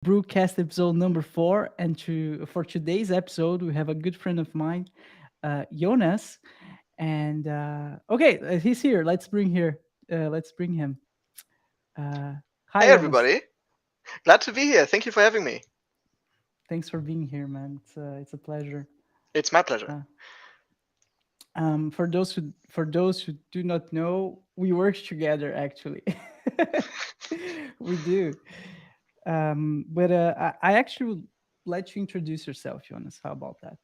BruCast episode number 4. And for today's episode, we have a good friend of mine, Jonas. And okay, he's here. Let's bring him. Uh, Hi, Hey Jonas. everybody, glad to be here. Thank you for having me. Thanks for being here, man. It's a pleasure. It's my pleasure. Uh, for those who do not know, we work together actually. We do. But I actually would let you introduce yourself, Jonas. How about that?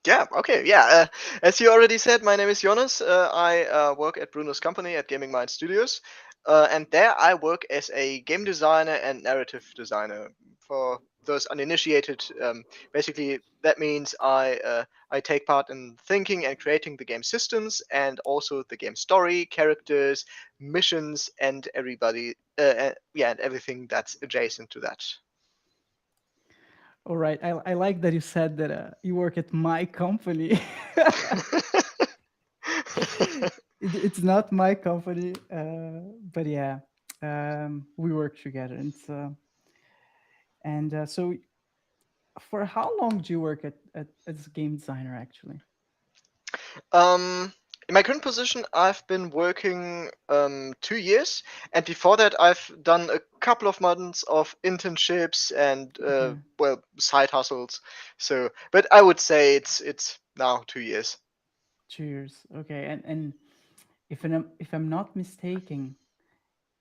Yeah, okay, yeah. As you already said, my name is Jonas. I work at Bruno's company at Gaming Mind Studios. And there I work as a game designer and narrative designer. For those uninitiated, basically that means I take part in thinking and creating the game systems and also the game story, characters, missions, and and everything that's adjacent to that. All right. I like that you said that you work at my company. It's not my company, but yeah, we work together. And so, for how long do you work as a game designer? Actually, In my current position, I've been working 2 years, and before that, I've done a couple of months of internships and okay, side hustles. So, but I would say it's now 2 years. 2 years. Okay, and if I'm not mistaken,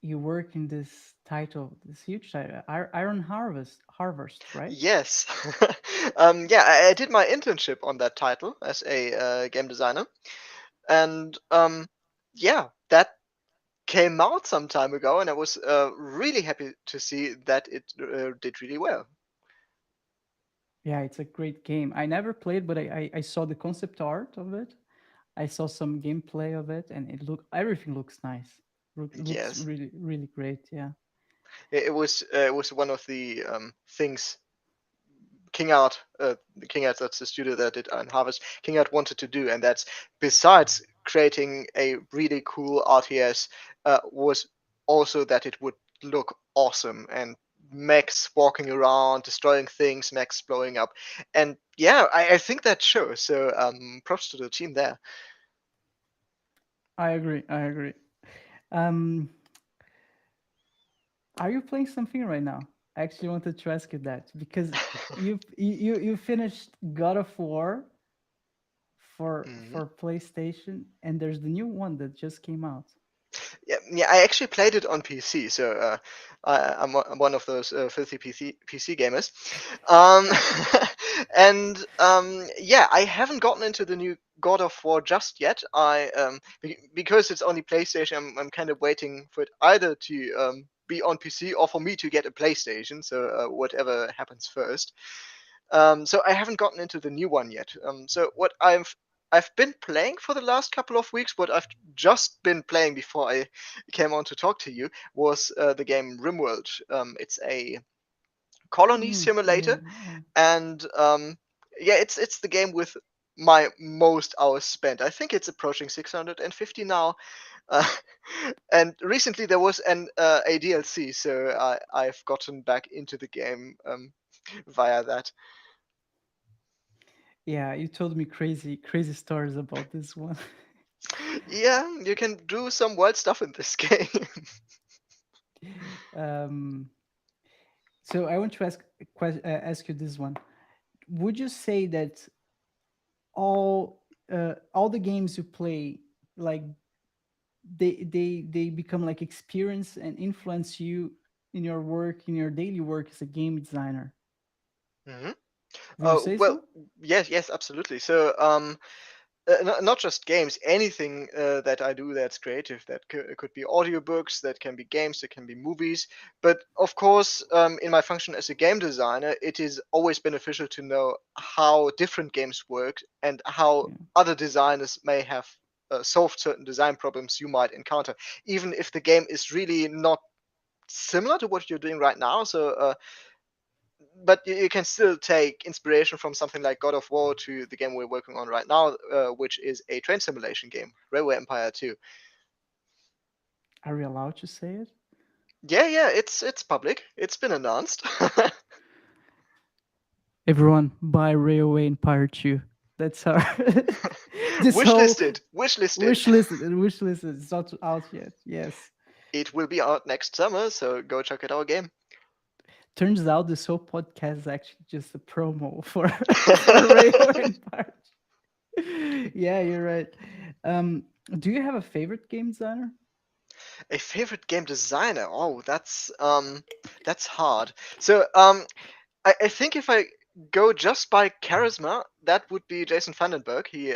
you work in this title, this huge title, Iron Harvest, right? Yes, yeah, I did my internship on that title as a game designer, and yeah, that came out some time ago, and I was really happy to see that it did really well. Yeah, it's a great game. I never played, but I saw the concept art of it. I saw some gameplay of it, and everything looks nice. Looks Yes, really great. Yeah. it was one of the things King Art, King Art, that's the studio that did Iron Harvest. King Art wanted to do, and that's besides creating a really cool RTS, was also that it would look awesome and mechs walking around, destroying things, mechs blowing up, and yeah, I think that shows. So props to the team there. I agree. I agree. Um, are you playing something right now? I actually wanted to ask you that because you finished God of War Mhm. for PlayStation, and there's the new one that just came out. Yeah, I actually played it on PC, so I'm one of those filthy PC gamers. Um, and yeah, I haven't gotten into the new God of War just yet. Because it's only PlayStation, I'm kind of waiting for it either to be on PC or for me to get a PlayStation. So whatever happens first. So I haven't gotten into the new one yet. So what I've been playing for the last couple of weeks, what I've just been playing before I came on to talk to you, was the game RimWorld. It's a colony Yeah. simulator, and yeah, it's the game with my most hours spent. I think it's approaching 650 now. Uh, and recently there was a DLC, so I've gotten back into the game via that. Yeah, you told me crazy stories about this one. Yeah, you can do some wild stuff in this game. um, so I want to ask you this one. Would you say that all the games you play, like they become like experience and influence you in your work, in your daily work as a game designer? hmm Would you say well, so? yes, yes, absolutely. So, not just games, anything that I do that's creative. That could be audiobooks, that can be games, that can be movies. But of course, in my function as a game designer, it is always beneficial to know how different games work and how Yeah. other designers may have solved certain design problems you might encounter, even if the game is really not similar to what you're doing right now. So, but you can still take inspiration from something like God of War to the game we're working on right now, which is a train simulation game, Railway Empire 2. Are we allowed to say it? Yeah, it's public. It's been announced. Everyone, buy Railway Empire 2. That's our this whole Wishlisted, wishlisted. wish list is not out yet. Yes. It will be out next summer, so go check out our game. Turns out this whole podcast is actually just a promo for for Railway Empire. Yeah, you're right. Um, do you have a favorite game designer? A favorite game designer? Oh, that's hard. So I think if I go just by charisma, that would be Jason Vandenberg. He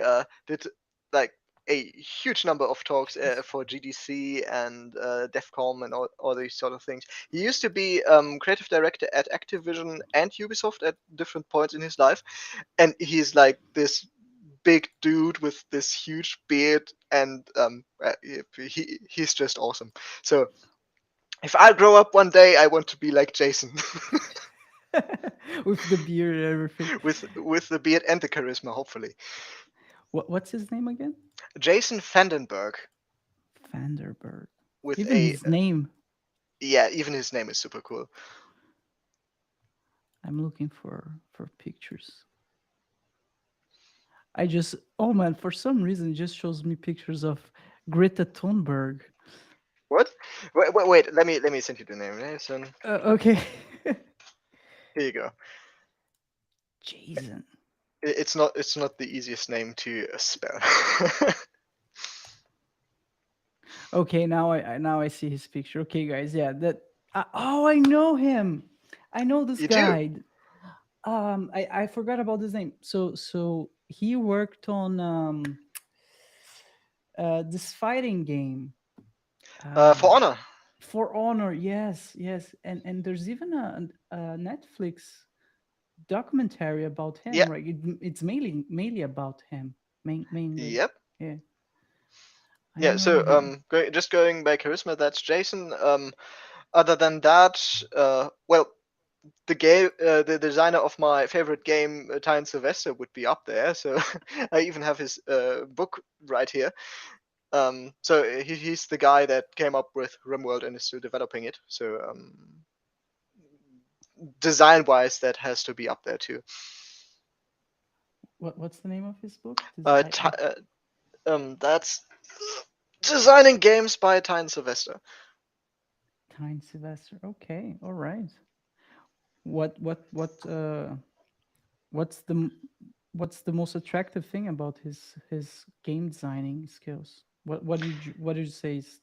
did like a huge number of talks for GDC and DEFCOM and all these sort of things. He used to be creative director at Activision and Ubisoft at different points in his life, and he's like this big dude with this huge beard, and he's just awesome. So if I grow up one day, I want to be like Jason. With the beard and everything. with the beard and the charisma, hopefully. What's his name again? Jason Vandenberg Vanderberg. with Even a his name. yeah, even his name is super cool. I'm looking for pictures. I just oh man, for some reason it just shows me pictures of Greta Thunberg. What? Wait, let me send you the name. Jason. Okay. Here you go. Jason. It's not the easiest name to spell. Okay, now I see his picture. Okay, guys, yeah, that. Oh, I know him. I know this You do? guy. I forgot about his name. So he worked on this fighting game. For Uh, Honor. For Honor, yes, yes, and there's even a Netflix documentary about Yeah. him, right? It's mainly about him, mainly. Yep. Yeah, I Yeah. know So him. just going by charisma, that's Jason. Other than that, well, the designer of my favorite game, Ty and Sylvester, would be up there. So I even have his book right here. So he's the guy that came up with RimWorld and is still developing it. So design-wise, that has to be up there too. What's the name of his book? This Uh, I Ty- that's designing games by Ty and Sylvester. Time Sylvester. Okay, all right. What what's the m- what's the most attractive thing about his game designing skills? What did you say is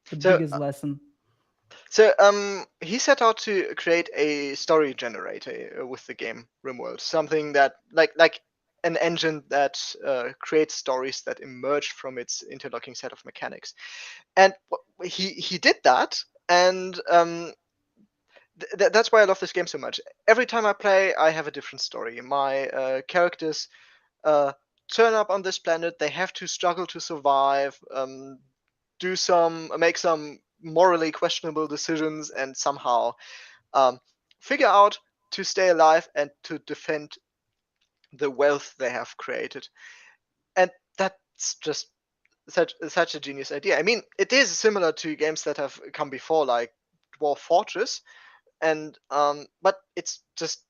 the So biggest lesson? he set out to create a story generator with the game RimWorld, something that like an engine that creates stories that emerge from its interlocking set of mechanics. And he did that, and that's why I love this game so much. Every time I play, I have a different story. My characters uh, turn up on this planet. They have to struggle to survive, make some morally questionable decisions, and somehow um, figure out to stay alive and to defend the wealth they have created. And that's just such a genius idea. I mean, it is similar to games that have come before, like Dwarf Fortress, and but it's just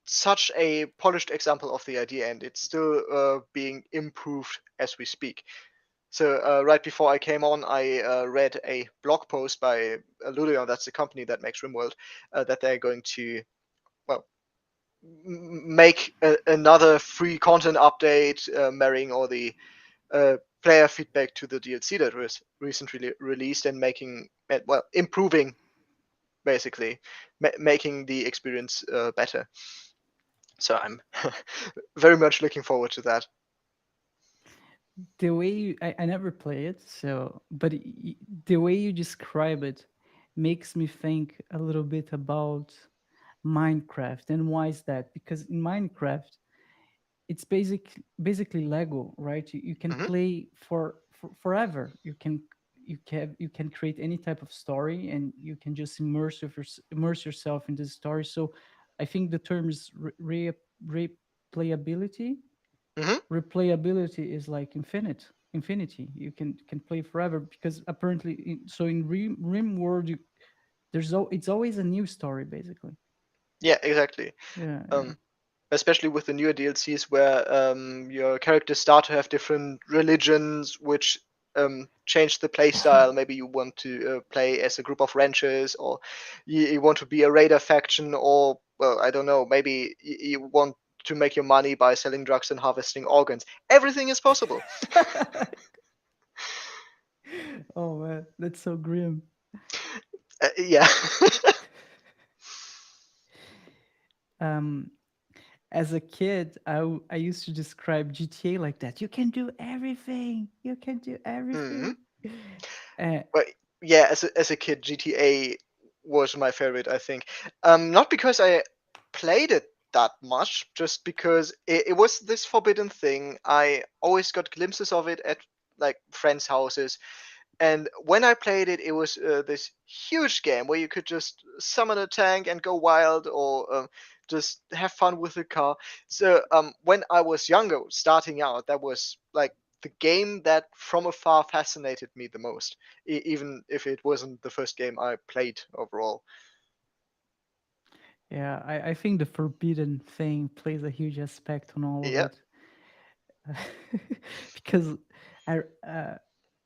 such a polished example of the idea, and it's still being improved as we speak. So right before I came on, I read a blog post by Ludion, that's the company that makes RimWorld, that they're going to, well, make another free content update, marrying all the player feedback to the DLC that was recently released, and making, well, improving, basically, making the experience better. So I'm very much looking forward to that. The way I never play it, so but the way you describe it makes me think a little bit about Minecraft. And why is that? Because in Minecraft, it's basically Lego, right? You can Hmm. play for forever. You can create any type of story, and you can just immerse yourself in this story. So I think the term is replayability. Hmm. Replayability is like infinity. You can play forever, because apparently so in Rim World, it's always a new story, basically. Yeah, exactly. Yeah, yeah. Um, Especially with the newer DLCs where your characters start to have different religions, which change the play style. Maybe you want to play as a group of ranchers, or you want to be a raider faction, or well, I don't know, maybe you want to make your money by selling drugs and harvesting organs. Everything is possible. Oh man, that's so grim. Yeah. Um, as a kid, I used to describe GTA like that. You can do everything. You can do Mhm. everything. Uh, But yeah, as a kid, GTA was my favorite. I think, not because I played it that much, just because it was this forbidden thing. I always got glimpses of it at like friends' houses, and when I played it, it was this huge game where you could just summon a tank and go wild, or just have fun with the car. So when I was younger, starting out, that was like the game that from afar fascinated me the most, even if it wasn't the first game I played overall. yeah, I think the forbidden thing plays a huge aspect on all of Yeah, it. Because I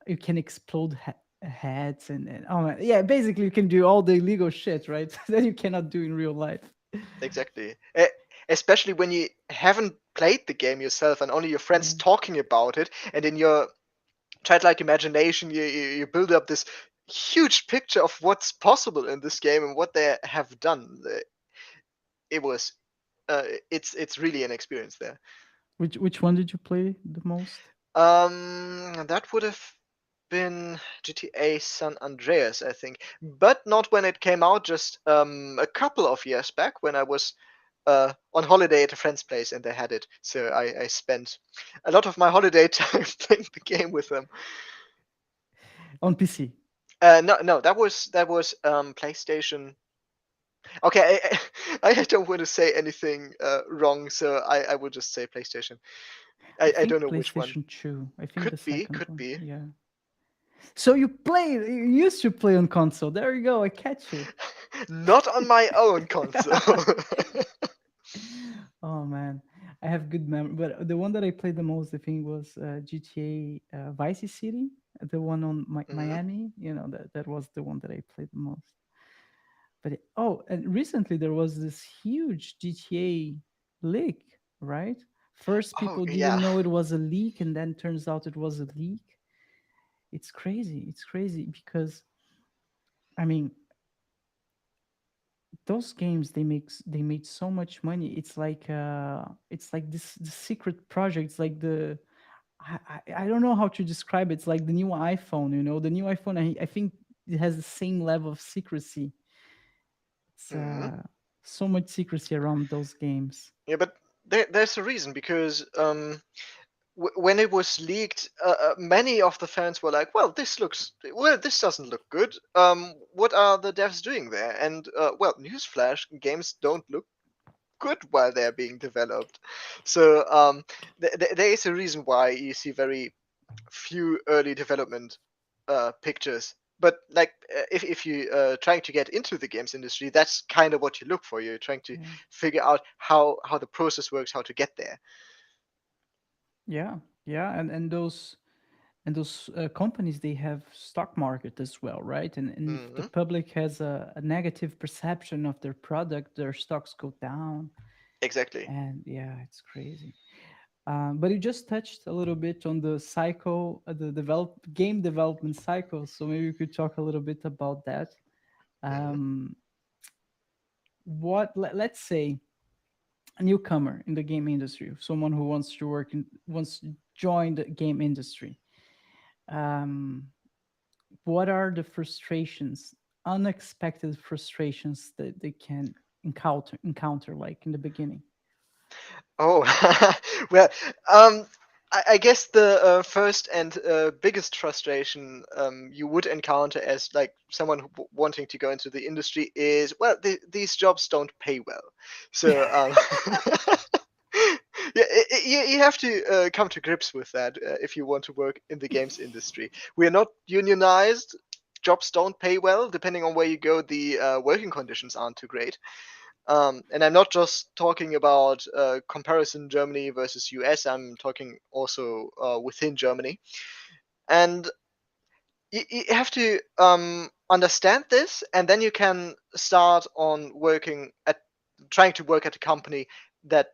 you can explode heads and oh man, yeah, basically you can do all the illegal shit, right? That you cannot do in real life. exactly. Especially when you haven't played the game yourself and only your friends Yeah. talking about it, and in your childlike imagination, you build up this huge picture of what's possible in this game and what they have done. It was, it's really an experience there. Which one did you play the most? That would have been GTA San Andreas, I think, but not when it came out. Just a couple of years back when I was on holiday at a friend's place and they had it. So I spent a lot of my holiday time playing the game with them. On PC. No, no, that was PlayStation. Okay, I don't want to say anything wrong, so I will just say PlayStation. I I don't think know which one. PlayStation 2. I think Could the be, second could one. be. Yeah. So you used to play on console. There you go. I catch you. Not on my own console. Oh man, I have good memory. But the one that I played the most, I think, was GTA Vice City, the one on Mhm. Miami. You know that was the one that I played the most. But oh, and recently there was this huge GTA leak, right? First, Oh people yeah. didn't know it was a leak, and then turns out it was a leak. It's crazy. It's crazy because I mean, those games they made so much money. It's like this secret project. It's like the I don't know how to describe it. It's like the new iPhone. You know, the new iPhone. I think it has the same level of secrecy. It's Mhm. so much secrecy around those games. Yeah, but there's a reason because when it was leaked, many of the fans were like, well, this doesn't look good. What are the devs doing there?" And well, newsflash: games don't look good while they're being developed. So there is a reason why you see very few early development pictures. But like, if you trying to get into the games industry, that's kind of what you look for. You're trying to Yeah, figure out how the process works, how to get there. yeah, yeah. And those companies they have stock market as well, right? And if the Hmm. public has a negative perception of their product, their stocks go down. Exactly. And yeah, it's crazy. But you just touched a little bit on the cycle, the game development cycle. So maybe you could talk a little bit about that. Hmm. Um, let's say a newcomer in the game industry, someone who wants to wants to join the game industry. Um, what are the frustrations, unexpected frustrations that they can encounter like in the beginning? Oh, well, um, I guess the first and biggest frustration you would encounter as like someone wanting to go into the industry is, well, these jobs don't pay well. So yeah, you have to come to grips with that if you want to work in the games industry. We are not unionized. jobs don't pay well. Depending on where you go, the working conditions aren't too great. And I'm not just talking about comparison Germany versus US. I'm talking also within Germany. And you have to understand this, and then you can start on working at trying to work at a company that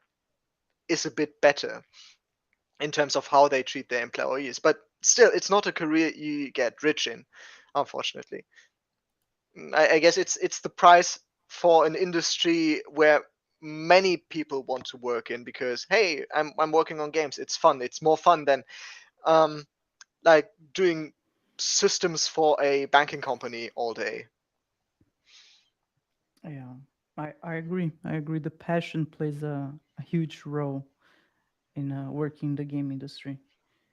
is a bit better in terms of how they treat their employees. But still, it's not a career you get rich in, unfortunately. I guess it's the price for an industry where many people want to work in, because hey, I'm working on games. It's fun. It's more fun than um, like doing systems for a banking company all day. Yeah, I agree. I agree. The passion plays a huge role in working in the game industry.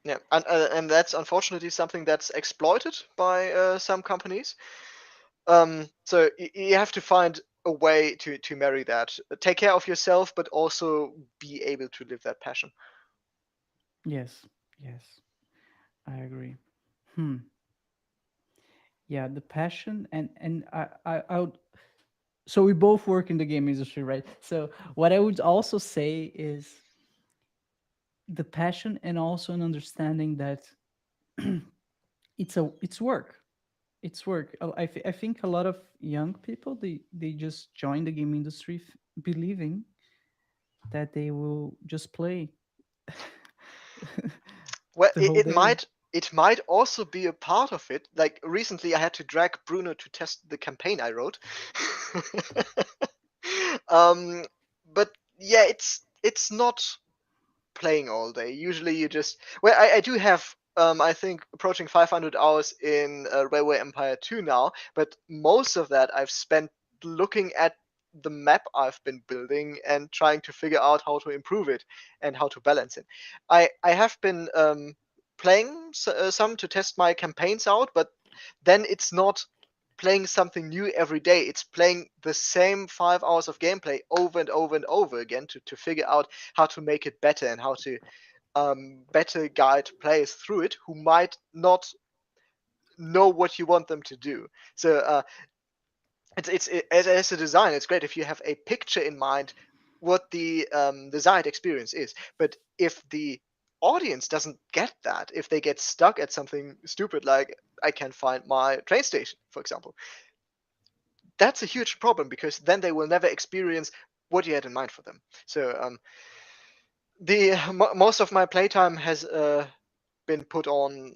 Yeah, and that's unfortunately something that's exploited by some companies. So you have to find a way to marry that. Take care of yourself, but also be able to live that passion. Yes, yes, I agree. Hmm. Yeah, the passion and I would. So we both work in the game industry, right? So what I would also say is the passion and also an understanding that it's work. It's work. I think a lot of young people they just join the game industry believing that they will just play Well, the whole day. it might also be a part of it. Like recently, I had to drag Bruno to test the campaign I wrote. um, but yeah, it's not playing all day. Usually, you just well, I do have I think approaching 500 hours in Railway Empire 2 now, but most of that I've spent looking at the map I've been building and trying to figure out how to improve it and how to balance it. I have been playing some to test my campaigns out, but then it's not playing something new every day. It's playing the same 5 hours of gameplay over and over and over again to figure out how to make it better and how to better guide players through it who might not know what you want them to do. So as a design, it's great if you have a picture in mind what the desired experience is. But if the audience doesn't get that, if they get stuck at something stupid like I can't find my train station, for example, that's a huge problem, because then they will never experience what you had in mind for them. So the most of my playtime has been put on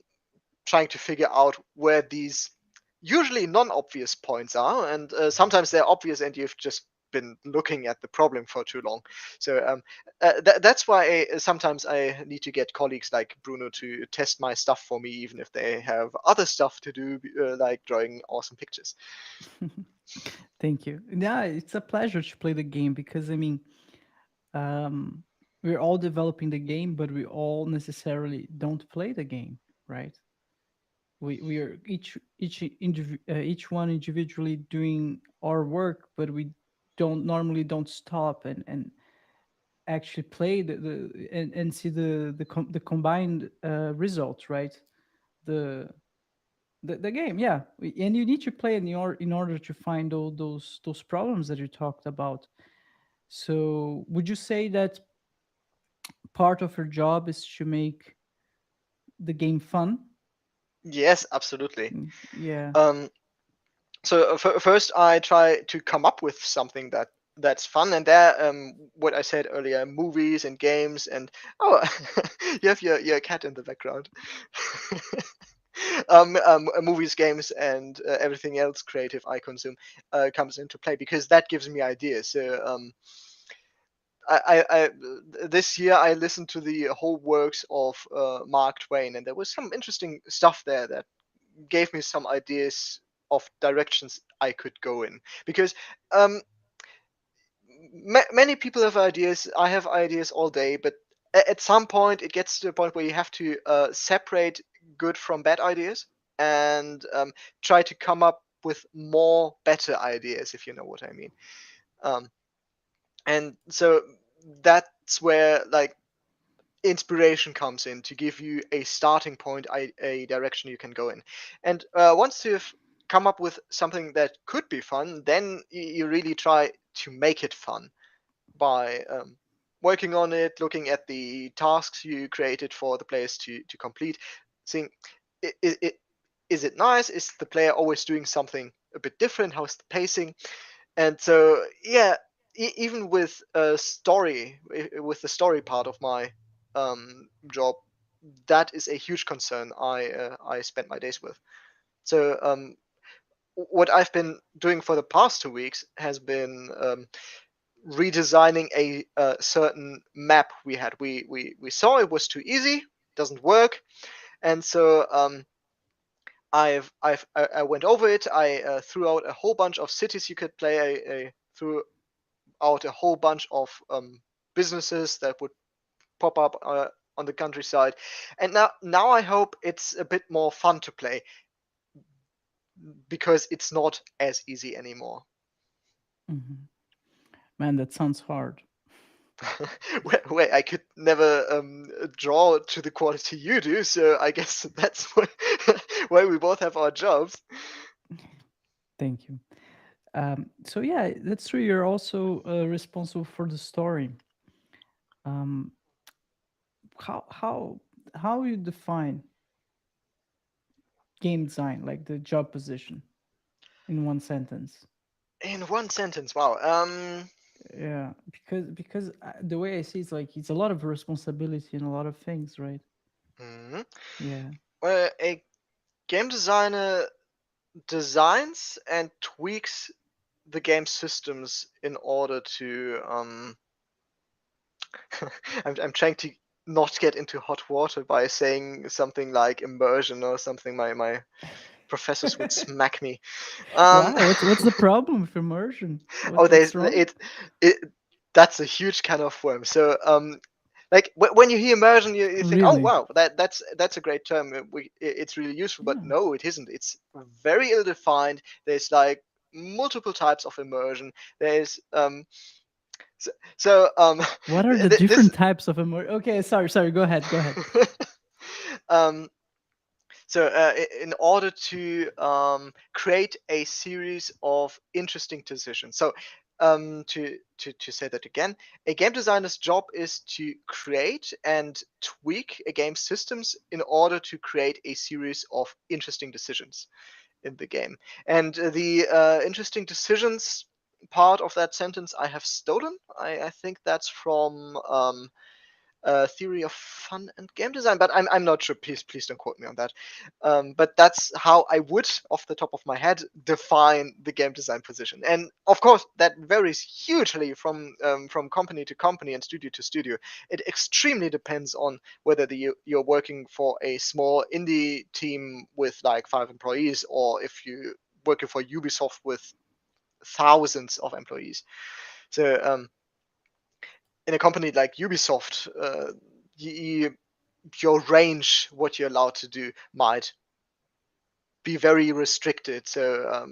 trying to figure out where these usually non-obvious points are, and sometimes they're obvious and you've just been looking at the problem for too long. So that's why sometimes I need to get colleagues like Bruno to test my stuff for me, even if they have other stuff to do, like drawing awesome pictures. Thank you. Yeah, it's a pleasure to play the game because I mean, um, we're all developing the game, but we all necessarily don't play the game, right? We are each one individually doing our work, but we don't normally don't stop and actually play and see the combined results, right? The the game, yeah. And you need to play in order to find all those problems that you talked about. So would you say that part of your job is to make the game fun? Yes, absolutely. Yeah. Um, so first I try to come up with something that's fun, and there what I said earlier, movies and games, and oh, you have your cat in the background. Movies, games, and everything else creative I consume comes into play, because that gives me ideas. So I this year I listened to the whole works of Mark Twain, and there was some interesting stuff there that gave me some ideas of directions I could go in. Because um, many people have ideas. I have ideas all day, but at some point it gets to a point where you have to separate good from bad ideas, and try to come up with more better ideas, if you know what I mean. Um, and so that's where like inspiration comes in to give you a starting point, a direction you can go in. And once you've come up with something that could be fun, then you really try to make it fun by working on it, looking at the tasks you created for the players to complete, seeing i- is it nice? Is the player always doing something a bit different? How's the pacing? And so, yeah, even with with the story part of my job, that is a huge concern I spend my days with. So what I've been doing for the past 2 weeks has been redesigning a certain map we had. We saw it was too easy, doesn't work, and so I went over it. I threw out a whole bunch of cities you could play. I threw out a whole bunch of businesses that would pop up on the countryside, and now I hope it's a bit more fun to play because it's not as easy anymore. Hmm. Man, that sounds hard. Wait, I could never draw to the quality you do, so I guess that's why we both have our jobs. Thank you. So yeah, that's true. You're also responsible for the story. Um, how how how you define game design, like the job position, in one sentence? In one sentence, wow. Yeah, because the way I see it's like it's a lot of responsibility and a lot of things, right? hmm. Yeah. Well, a game designer designs and tweaks the game systems in order to I'm trying to not get into hot water by saying something like immersion or something. My professors would smack me. Um, Why? What's the problem with immersion? oh, What's wrong? it that's a huge can of worms. So like when you hear immersion, you think, oh Really? wow, that's a great term. It's really useful, but Yeah. no, it isn't. It's very ill defined. There's like multiple types of immersion. There's so, so What are the this different types of immersion? Okay, sorry. Go ahead. Go ahead. um so in order to create a series of interesting decisions. So to say that again, a game designer's job is to create and tweak a game's systems in order to create a series of interesting decisions in the game. And the interesting decisions part of that sentence I have stolen. I think that's from theory of fun and game design, but I'm not sure. Please don't quote me on that. But that's how I would, off the top of my head, define the game design position. And of course, that varies hugely from company to company and studio to studio. It extremely depends on whether you're working for a small indie team with like 5 employees, or if you working for Ubisoft with thousands of employees. So in a company like Ubisoft, you, your range, what you're allowed to do, might be very restricted. So,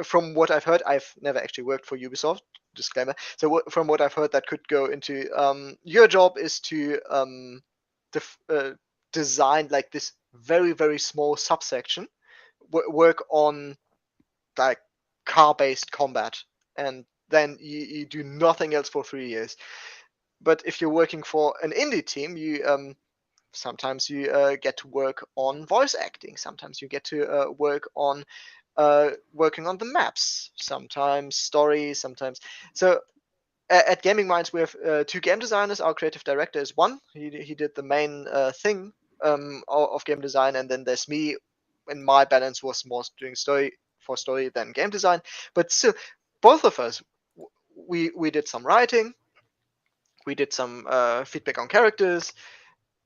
from what I've heard, I've never actually worked for Ubisoft. Disclaimer. So, from what I've heard, that could go into your job is to def- uh, design like this very small subsection, work on like car-based combat, and then you do nothing else for 3 years. But if you're working for an indie team, you sometimes you get to work on voice acting. Sometimes you get to work on working on the maps. Sometimes story. Sometimes so. At Gaming Minds, we have two game designers. Our creative director is one. He did the main thing of game design, and then there's me. And my balance was more doing story than game design. But still, both of us, we did some writing. We did some feedback on characters.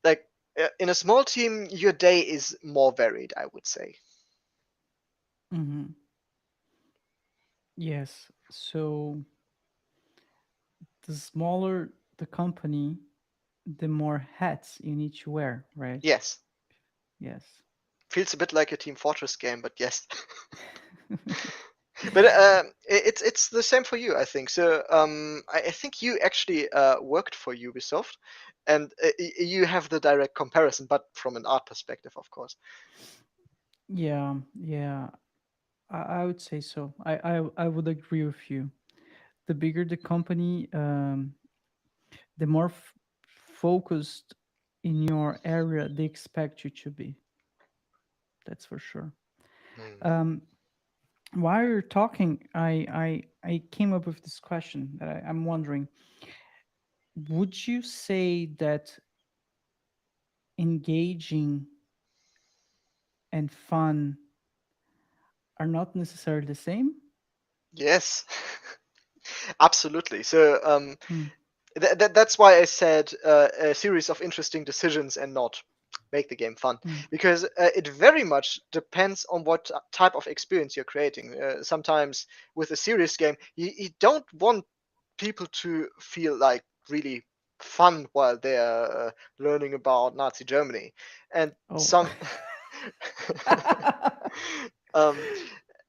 Like in a small team, your day is more varied, I would say. Hmm. Yes. So the smaller the company, the more hats you need to wear, right? Yes, Yes. feels a bit like a Team Fortress game, but yes. But it's the same for you, I think. So I think you actually worked for Ubisoft, and you have the direct comparison, but from an art perspective, of course. Yeah, yeah. I would say so. I would agree with you. The bigger the company, the more focused in your area they expect you to be. That's for sure. Hmm. Um, while you're talking, I came up with this question that I'm wondering: would you say that engaging and fun are not necessarily the same? Yes, absolutely. So Hmm. that's why I said a series of interesting decisions and not make the game fun, Hmm. because it very much depends on what type of experience you're creating. Sometimes with a serious game, you don't want people to feel like really fun while they're learning about Nazi Germany, and Oh. some um,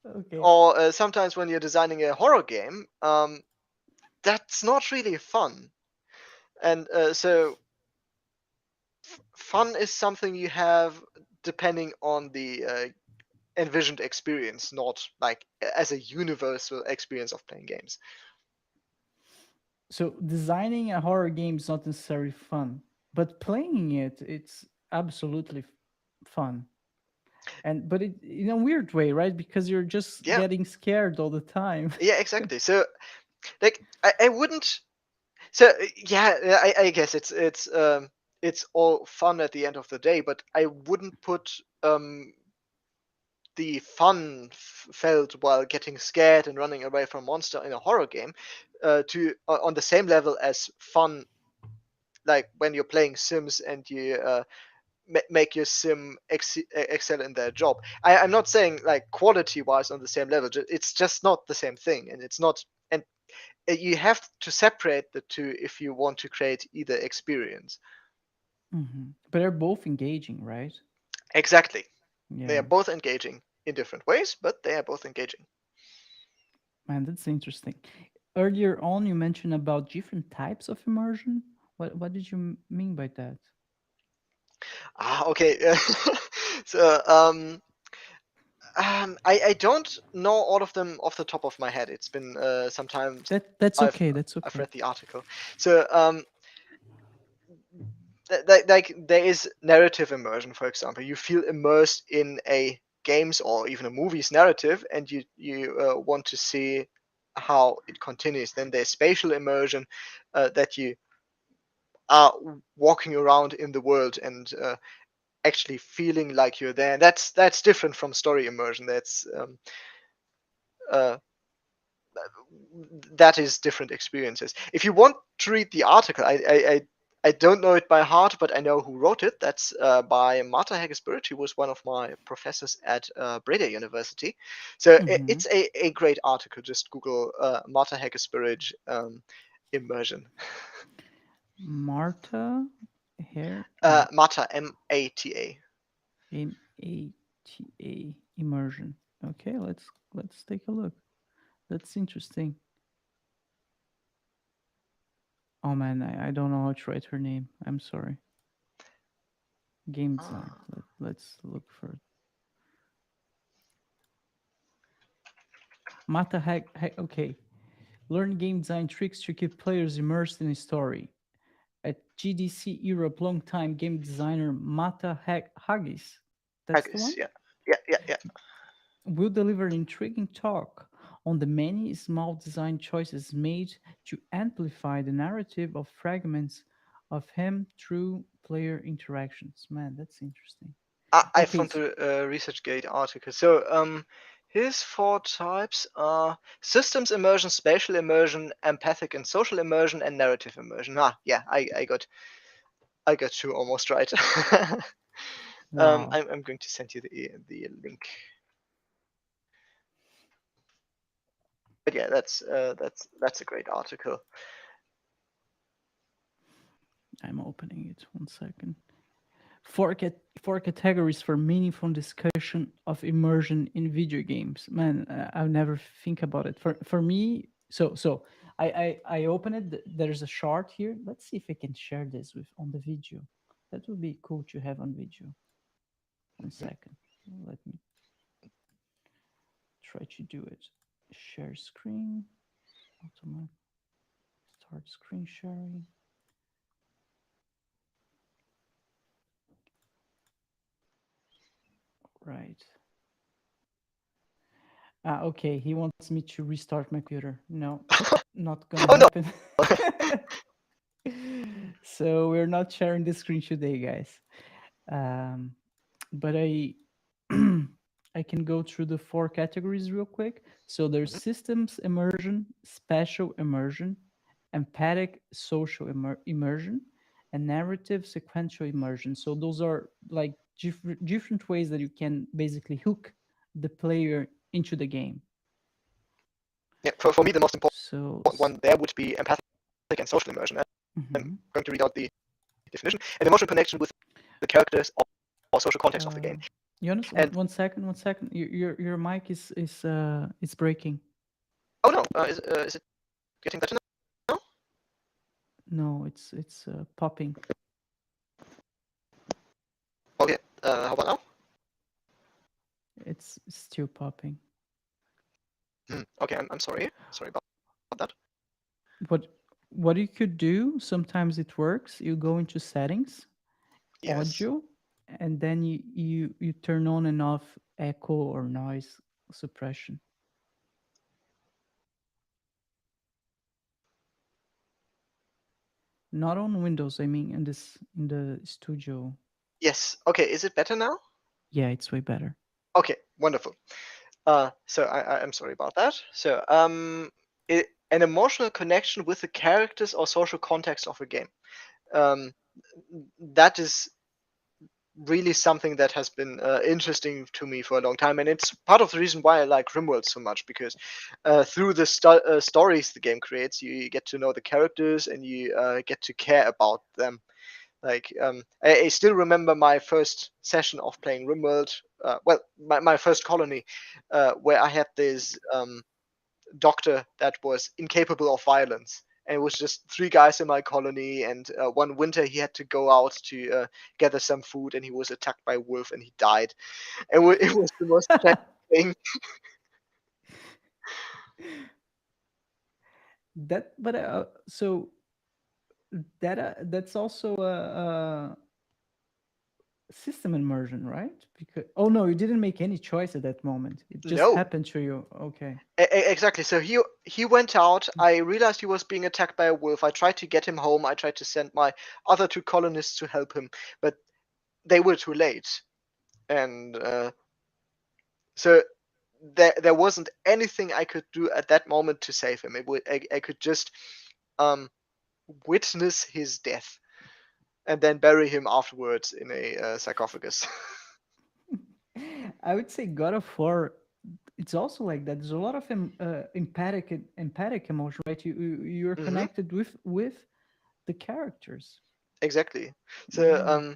Okay. or sometimes when you're designing a horror game, that's not really fun. And so fun is something you have depending on the envisioned experience, not like as a universal experience of playing games. So designing a horror game is not necessarily fun, but playing it, it's absolutely fun. And but it in a weird way, right? Because you're just Yeah, getting scared all the time. yeah, exactly. So like I wouldn't. So yeah, I guess it's all fun at the end of the day, but I wouldn't put the fun felt while getting scared and running away from monster in a horror game to on the same level as fun, like when you're playing Sims and you make your sim excel in their job. I'm not saying like quality wise on the same level. It's just not the same thing, and it's not. And you have to separate the two if you want to create either experience. But they're both engaging, right? Exactly. They are Yeah. both engaging in different ways, but they are both engaging. Man, that's interesting. Earlier on, you mentioned about different types of immersion. What did you mean by that? Okay. so I don't know all of them off the top of my head. It's been some time since That's I've okay. That's I've okay. read the article. So like there is narrative immersion, for example. You feel immersed in a game's or even a movie's narrative, and you want to see how it continues. Then there's spatial immersion, that you are walking around in the world and actually feeling like you're there. And that's different from story immersion. Uh, that is different experiences. If you want to read the article, I don't know it by heart, but I know who wrote it. That's by Marta Heggesberg, who was one of my professors at Breda University. So Mm-hmm. it's a great article. Just Google Marta Heggesberg immersion. Marta hair no Mata, Mata. Mata immersion. Okay, let's take a look. That's interesting. Oh man, I don't know how to write her name. I'm sorry. Game design. Ah, Let's look for Mata okay. Learn game design tricks to keep players immersed in a story. At GDC Europe, longtime game designer Mata Haggis. That's the Haggis, one? yeah, yeah. Will deliver an intriguing talk on the many small design choices made to amplify the narrative of fragments of him through player interactions. Man, that's interesting. I Okay, found so, the ResearchGate article. So his four types are systems immersion, spatial immersion, empathic and social immersion, and narrative immersion. Ah, yeah, I got two almost right. wow. I'm going to send you the link. But yeah, that's a great article. I'm opening it. 1 second. Four categories for meaningful discussion of immersion in video games. Man, I'll never think about it. For me, I open it. There's a chart here. Let's see if I can share this with on the video. That would be cool to have on video. 1 second. Let me try to do it. Share screen. Automatic. Start screen sharing. Right. Okay, he wants me to restart my computer. No, not gonna Oh no. happen. So we're not sharing the screen today, guys. Um, but I can go through the four categories real quick. So there's Mhm. systems immersion, spatial immersion, empathic social immersion, and narrative sequential immersion. So those are like different ways that you can basically hook the player into the game. Yeah, for me, the most important So, one there would be empathic and social immersion. I'm mhm. going to read out the definition: an emotional connection with the characters or social context of the game. uh, Jonas, And one second, one second. Your mic is breaking. oh no, is it getting better now? No, it's popping. Okay, how about now? It's still popping. Okay, I'm sorry. Sorry about that. What what you could do, sometimes it works. You go into settings, Yes. audio, and then you turn on and off echo or noise suppression. Not on Windows, I mean in the studio. Yes. Okay, is it better now? Yeah, it's way better. Okay, wonderful. So I'm sorry about that. So an emotional connection with the characters or social context of a game. Um, that is really something that has been interesting to me for a long time, and it's part of the reason why I like RimWorld so much, because through the stories the game creates, you get to know the characters and you get to care about them. Like I still remember my first session of playing RimWorld. Well, my first colony, where I had this doctor that was incapable of violence. And it was just three guys in my colony. And one winter, he had to go out to gather some food, and he was attacked by a wolf, and he died. And it was the most tragic thing. That, but so that's also a system immersion, right? Because oh no, you didn't make any choice at that moment. It just No, happened to you. Okay. exactly. So he went out. I realized he was being attacked by a wolf. I tried to get him home. I tried to send my other two colonists to help him, but they were too late. And so there wasn't anything I could do at that moment to save him. I could just um, witness his death and then bury him afterwards in a sarcophagus. I would say God of War. It's also like that. There's a lot of empathic emotion, right? You're Hmm. connected with the characters. Exactly. So Yeah.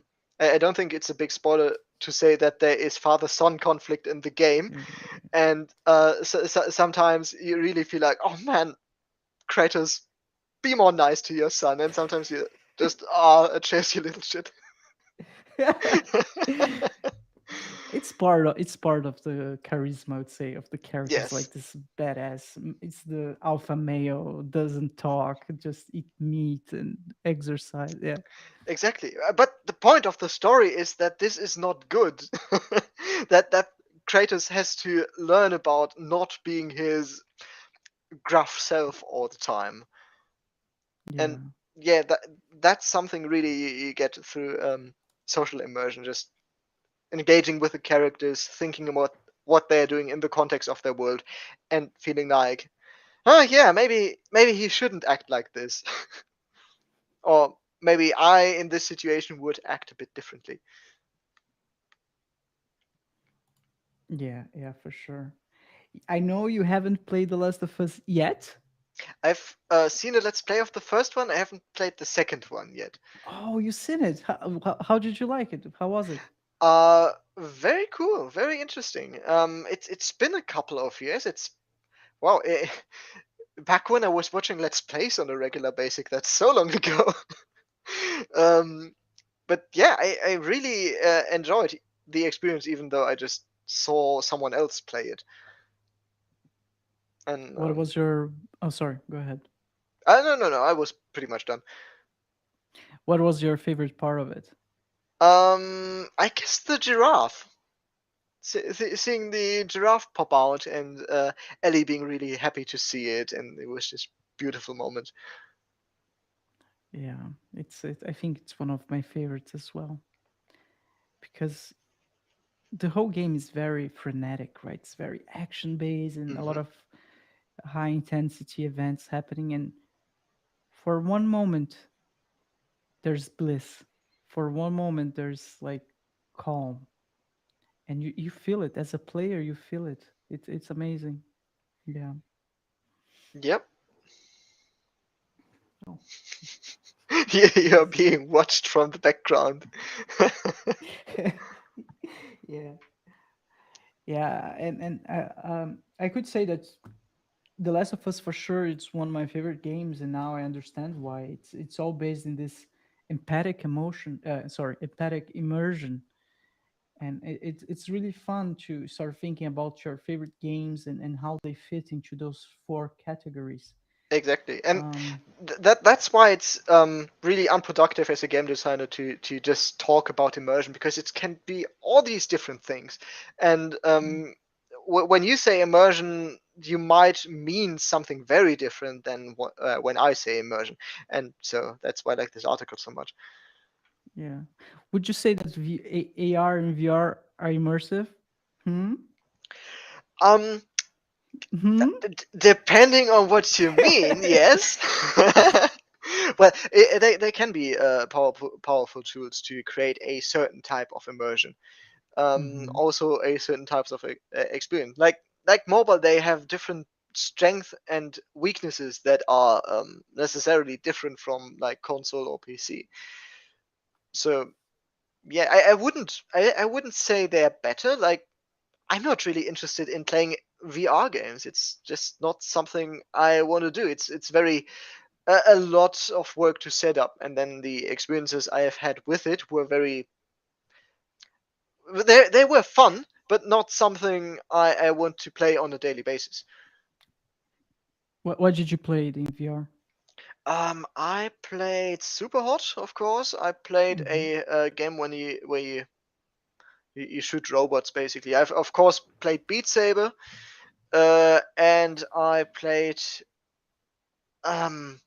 I don't think it's a big spoiler to say that there is father-son conflict in the game, Yeah. and sometimes you really feel like, oh man, Kratos, be more nice to your son, and sometimes you just a chase you little shit. It's part of the charisma, I would say, of the characters. Yes. Like this badass. It's the alpha male, doesn't talk, just eat meat and exercise. Yeah. Exactly. But the point of the story is that this is not good. that Kratos has to learn about not being his gruff self all the time. And Yeah. yeah, that's something really you get through social immersion, just engaging with the characters, thinking about what they're doing in the context of their world, and feeling like, oh yeah, maybe he shouldn't act like this. Or maybe I in this situation would act a bit differently. Yeah. Yeah. For sure. I know you haven't played The Last of Us yet. I've seen a let's play of the first one. I haven't played the second one yet. Oh, you seen it? How did you like it? How was it? Very cool, very interesting. It's been a couple of years. It's wow. Back when I was watching let's plays on a regular basis, that's so long ago. um, but yeah, I really enjoyed the experience, even though I just saw someone else play it. And What was your? Oh, sorry. Go ahead. no, I was pretty much done. What was your favorite part of it? I guess the giraffe. Seeing the giraffe pop out and Ellie being really happy to see it, and it was this beautiful moment. Yeah, I think it's one of my favorites as well because the whole game is very frenetic, right? It's very action based and a lot Hmm. of high intensity events happening. And for one moment, there's bliss. For one moment, there's like calm, and you feel it as a player. You feel it. It's amazing. Yeah. Yep. Oh, You're nice. being watched from the background. Yeah. Yeah, and I could say that The Last of Us for sure it's one of my favorite games, and now I understand why. It's all based in this empathic immersion, and it's really fun to start thinking about your favorite games and how they fit into those four categories. Exactly, and Um, that's why it's really unproductive as a game designer to just talk about immersion, because it can be all these different things. And mm, when you say immersion, you might mean something very different than when I say immersion, and so that's why I like this article so much. yeah, would you say that AR and VR are immersive? Hmm. Um, Hmm. Depending on what you mean, yes. Well, they can be powerful tools to create a certain type of immersion. Hmm. Also a certain types of experience. Like mobile, they have different strength and weaknesses that are necessarily different from like console or PC. So yeah, I wouldn't say they're better. Like, I'm not really interested in playing VR games. It's just not something I want to do. It's very a lot of work to set up, and then the experiences I have had with it were very they were fun, but not something I want to play on a daily basis. What did you play in VR? I played Super Hot, of course. I played Hmm. a game where you shoot robots basically. I've of course played Beat Saber, and I played um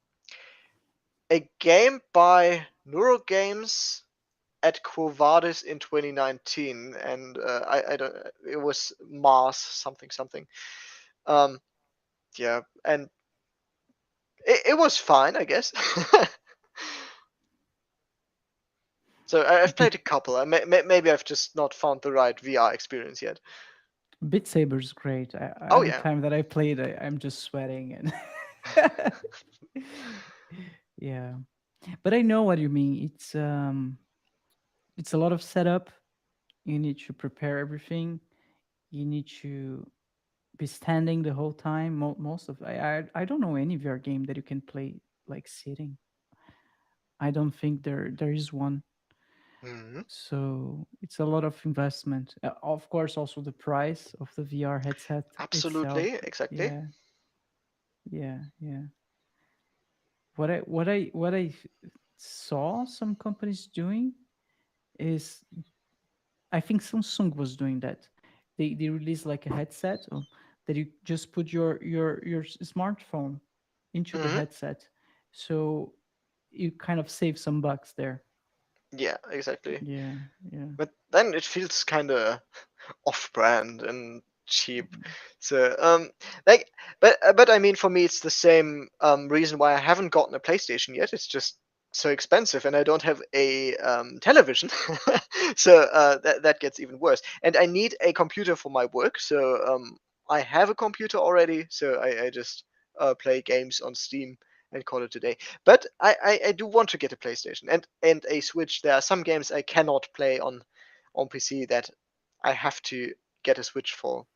a game by Neurogames at Quo Vadis in 2019, and I don't. It was Mars something something. Um, yeah, and it was fine, I guess. So I've played a Beat couple. Maybe I've just not found the right VR experience yet. Beat Saber's great. Oh Every yeah. time that I played, I'm just sweating and yeah. But I know what you mean. It's a lot of setup. You need to prepare everything. You need to be standing the whole time. Most of I don't know any VR game that you can play like sitting. I don't think there is one. Hmm. So it's a lot of investment. Of course, also the price of the VR headset itself. Absolutely, exactly. Yeah, yeah. What I saw some companies doing is I think Samsung was doing that. They released like a headset that you just put your smartphone into the Hmm. headset, so you kind of save some bucks there. Yeah, exactly. Yeah, yeah. But then it feels kind of off-brand and cheap. So like, but I mean, for me, it's the same reason why I haven't gotten a PlayStation yet. It's just so expensive, and I don't have a television. So that gets even worse. And I need a computer for my work. So I have a computer already. So I just play games on Steam and call it a day. But I do want to get a PlayStation and a Switch. There are some games I cannot play on PC that I have to get a Switch for.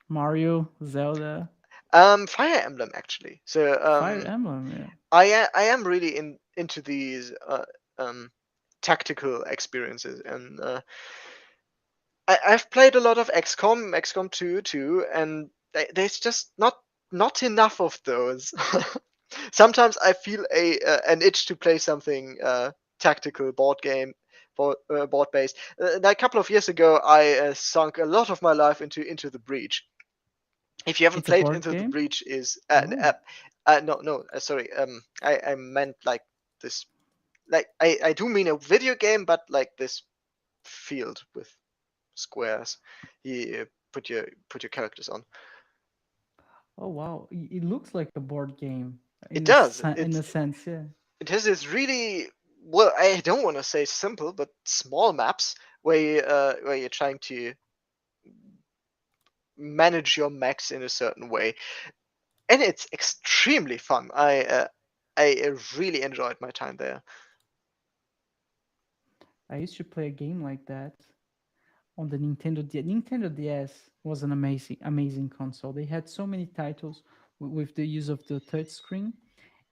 Mario, Zelda, Fire Emblem actually. So Fire Emblem. Yeah. I am really into these um tactical experiences, and I've played a lot of XCOM 2 too, and there's just not enough of those. Sometimes I feel an itch to play something tactical board game, board based. A couple of years ago, I sunk a lot of my life into the Breach. If you haven't It's a played board Into the game. Breach, is Oh, no, sorry, I meant like this, like I do mean a video game, but like this field with squares. You put your characters on. oh wow! It looks like a board game It in does. in a sense, yeah. It has this really, well, I don't want to say simple, but small maps where you're trying to manage your mechs in a certain way, and it's extremely fun. I really enjoyed my time there. I used to play a game like that on the Nintendo DS. Nintendo DS was an amazing console. They had so many titles with the use of the touch screen.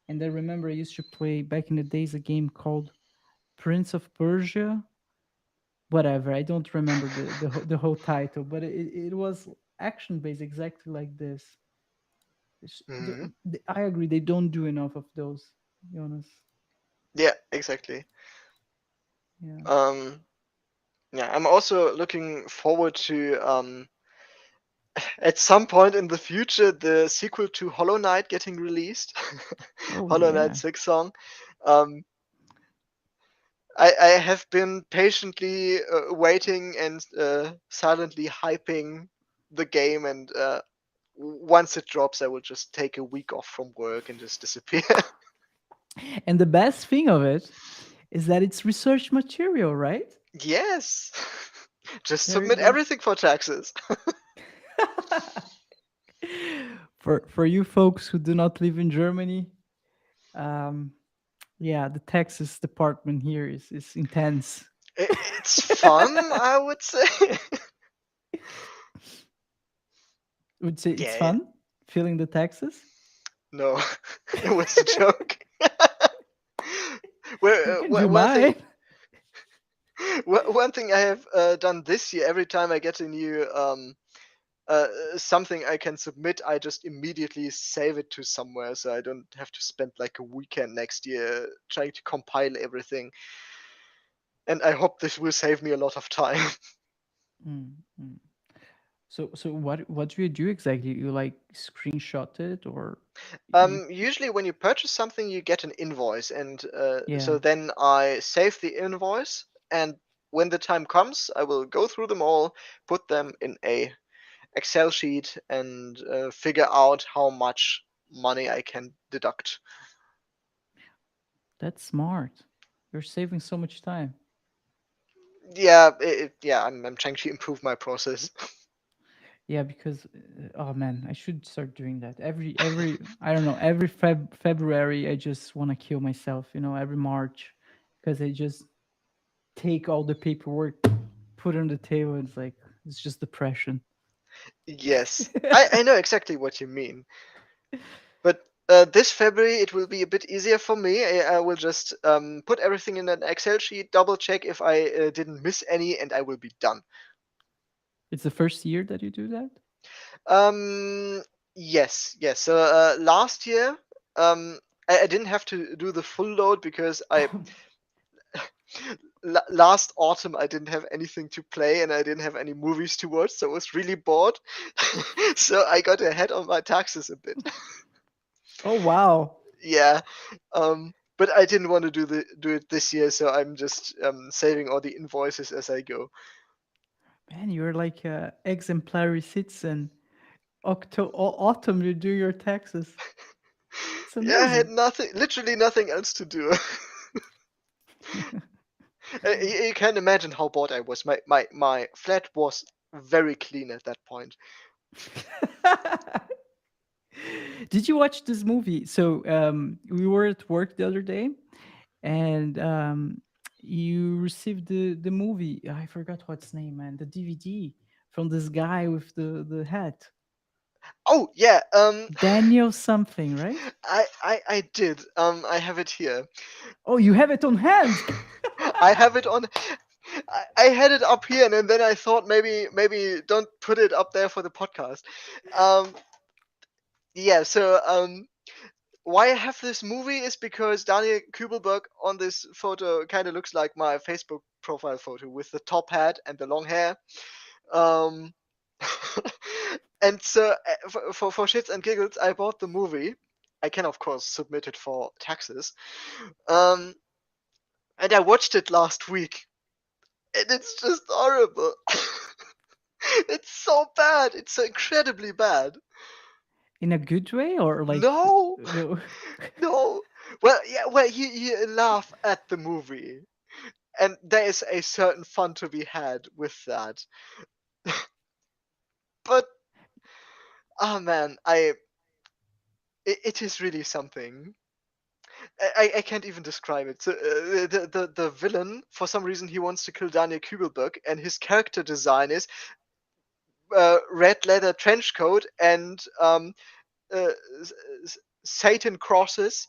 And I remember I used to play back in the days a game called Prince of Persia. Whatever, I don't remember the whole title, but it was action based exactly like this. Hmm. I agree, they don't do enough of those, Jonas. Yeah, exactly. Yeah. Um, yeah, I'm also looking forward to at some point in the future the sequel to Hollow Knight getting released. Oh Hollow Knight yeah. 6 song. Um, I have been patiently waiting and silently hyping the game, and once it drops, I will just take a week off from work and just disappear. And the best thing of it is that it's research material, right? Yes, just There you submit go. everything for taxes. For you folks who do not live in Germany, um, yeah, the Texas department here is intense. It's fun, I would say. Would say it's Yeah, fun feeling the taxes. no, it was a joke. You Well, can do one thing mine. one thing I have done this year, every time I get a new uh, something I can submit, I just immediately save it to somewhere, so I don't have to spend like a weekend next year trying to compile everything. And I hope this will save me a lot of time. Mm, mm. So what do you do exactly? You like screenshot it or you? Usually, when you purchase something, you get an invoice, and so Yeah, then I save the invoice, and when the time comes, I will go through them all, put them in a Excel sheet, and figure out how much money I can deduct. that's smart. You're saving so much time. Yeah, yeah, I'm trying to improve my process. Yeah, because oh man, I should start doing that. Every I don't know, every February I just want to kill myself, every March because I just take all the paperwork, put it on the table, and it's just depression. Yes, I know exactly what you mean. But this February it will be a bit easier for me. I will just put everything in an Excel sheet, double check if I didn't miss any, and I will be done. It's the first year that you do that? Um, yes, yes. So last year, um, I didn't have to do the full load because last autumn I didn't have anything to play and I didn't have any movies to watch, so I was really bored. So I got ahead on my taxes a bit. Oh wow. Yeah, but I didn't want to do it this year, so I'm just saving all the invoices as I go. Man, you're like a exemplary citizen. Autumn, you do your taxes. It's Yeah, I had amazing. nothing, literally nothing else to do. You can imagine how bored I was. My flat was very clean at that point. Did you watch this movie? So we were at work the other day, and you received the movie. I forgot what's name, man. The DVD from this guy with the hat, Oh yeah, Daniel something, right? I did. I have it here. Oh, you have it on hand. I have it on. I had it up here, and then I thought maybe don't put it up there for the podcast. Um, yeah. So why I have this movie is because Daniel Kübelberg on this photo kind of looks like my Facebook profile photo with the top hat and the long hair. Um, and so for shits and giggles, I bought the movie. I can of course submit it for taxes. Um, and I watched it last week, and it's just horrible. It's so bad. It's so incredibly bad. In a good way or like No, no? no. Well, yeah. Well, you laugh at the movie, and there is a certain fun to be had with that. But oh man, it is really something. I can't even describe it. So, the villain, for some reason, he wants to kill Daniel Kübelberg, and his character design is red leather trench coat and uh, Satan crosses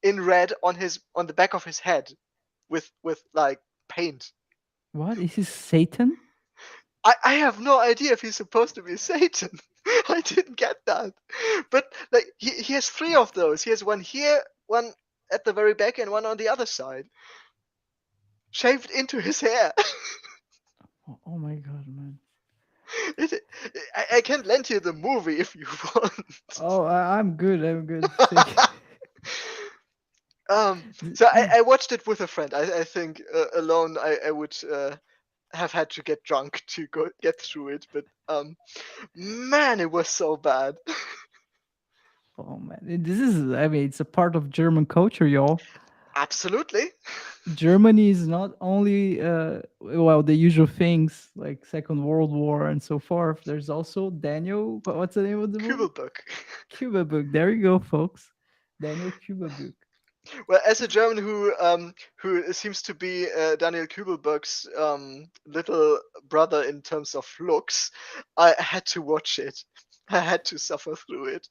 in red on the back of his head with like paint. What is this, Satan? I have no idea if he's supposed to be Satan. I didn't get that. But like he has three of those. He has one here, one at the very back, and one on the other side. Shaved into his hair. Oh my god, man. it, I can lend you the movie if you want. Oh, I'm good. I'm good. Thank So I watched it with a friend. I think alone I would have had to get drunk to get through it. But man, it was so bad. Oh man, this is. I mean, it's a part of German culture, y'all. Absolutely. Germany is not only well the usual things like Second World War and so forth. There's also Daniel. What's the name of the movie? Kübelberg. Cuba Book. There you go, folks. Daniel Cuba Book. Well, as a German who seems to be Daniel Kübelberg's little brother in terms of looks, I had to watch it. I had to suffer through it.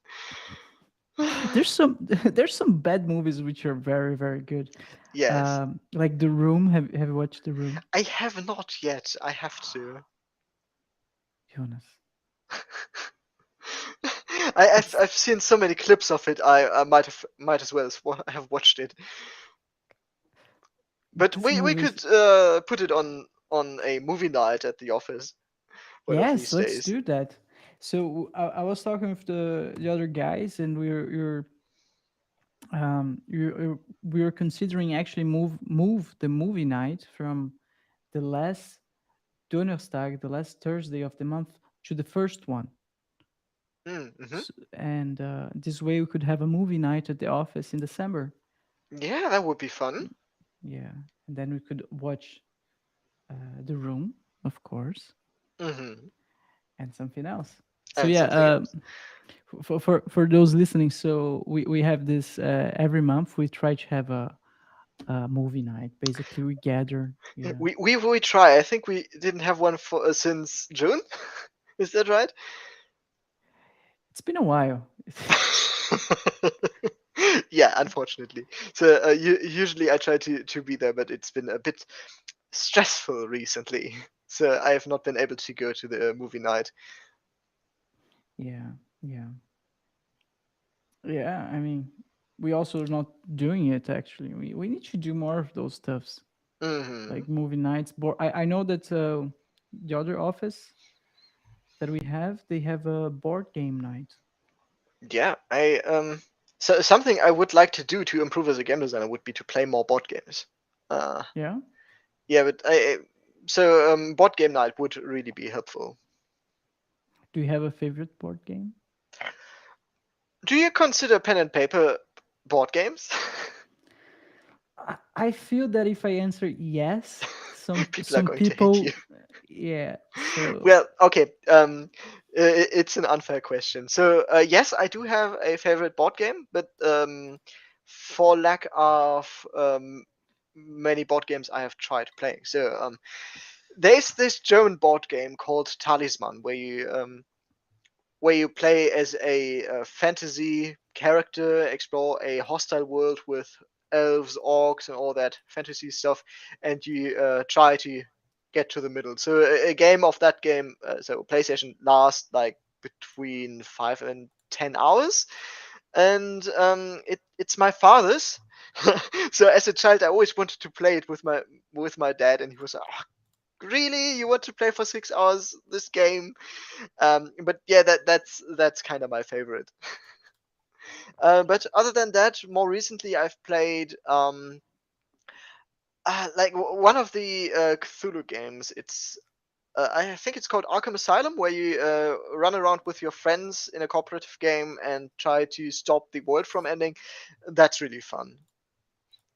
There's some there's some bad movies which are very very good. Yes. Like The Room. Have you watched The Room, I have not yet. I have to. Jonas? It's I've seen so many clips of it. I might as well have watched it. But this we movie could is. put it on a movie night at the office one of Yes, these let's days. do that. So I was talking with the other guys, and we were considering actually move the movie night from the last Donnerstag, the last Thursday of the month, to the first one. Mm-hmm. And this way we could have a movie night at the office in December. Yeah, that would be fun. Yeah, and then we could watch The Room, of course, Mm-hmm. and something else. So And yeah, something else. for those listening, so we have this every month. We try to have a movie night. Basically, we gather. Yeah, We try. I think we didn't have one for since June. Is that right? it's been a while. Yeah, unfortunately. So usually I try to be there, but it's been a bit stressful recently. So I have not been able to go to the movie night. Yeah, yeah, yeah. I mean, we also are not doing it actually. We need to do more of those stuffs Hmm. like movie nights. I know that the other office that we have, they have a board game night. Yeah, so something I would like to do to improve as a game designer would be to play more board games. Uh, Yeah. yeah, but board game night would really be helpful. Do you have a favorite board game? Do you consider pen and paper board games? I feel that if I answer yes, People are some going to hate you. people, yeah. So Well, okay. It's an unfair question. So yes, I do have a favorite board game, but for lack of many board games I have tried playing. So there's this German board game called Talisman, where you play as a fantasy character, explore a hostile world with elves, orcs, and all that fantasy stuff, and you try to get to the middle. So a game of that game, so PlayStation lasts like between 5 and 10 hours, and it's my father's. So as a child, I always wanted to play it with my dad, and he was like, "Oh, really, you want to play for 6 hours this game?" But yeah, that's kind of my favorite. But other than that, more recently I've played like one of the Cthulhu games. It's I think it's called Arkham Asylum, where you run around with your friends in a cooperative game and try to stop the world from ending. That's really fun.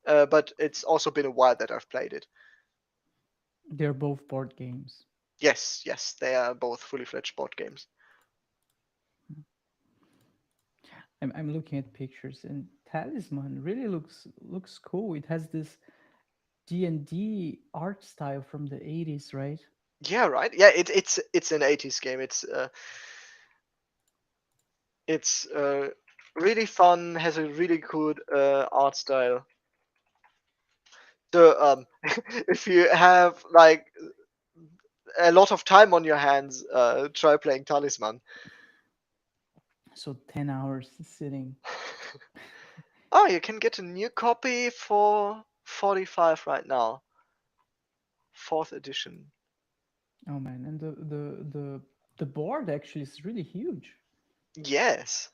But it's also been a while that I've played it. They're both board games. Yes, yes, they are both fully fledged board games. I'm looking at pictures, and Talisman really looks cool. It has this D&D art style from the 80s, right? Yeah, right. Yeah, it's an 80s game. It's really fun. Has a really good art style. So if you have like a lot of time on your hands, try playing Talisman. So 10 hours sitting. Oh, you can get a new copy for 45 right now. Fourth edition. Oh man, and the board actually is really huge. Yes.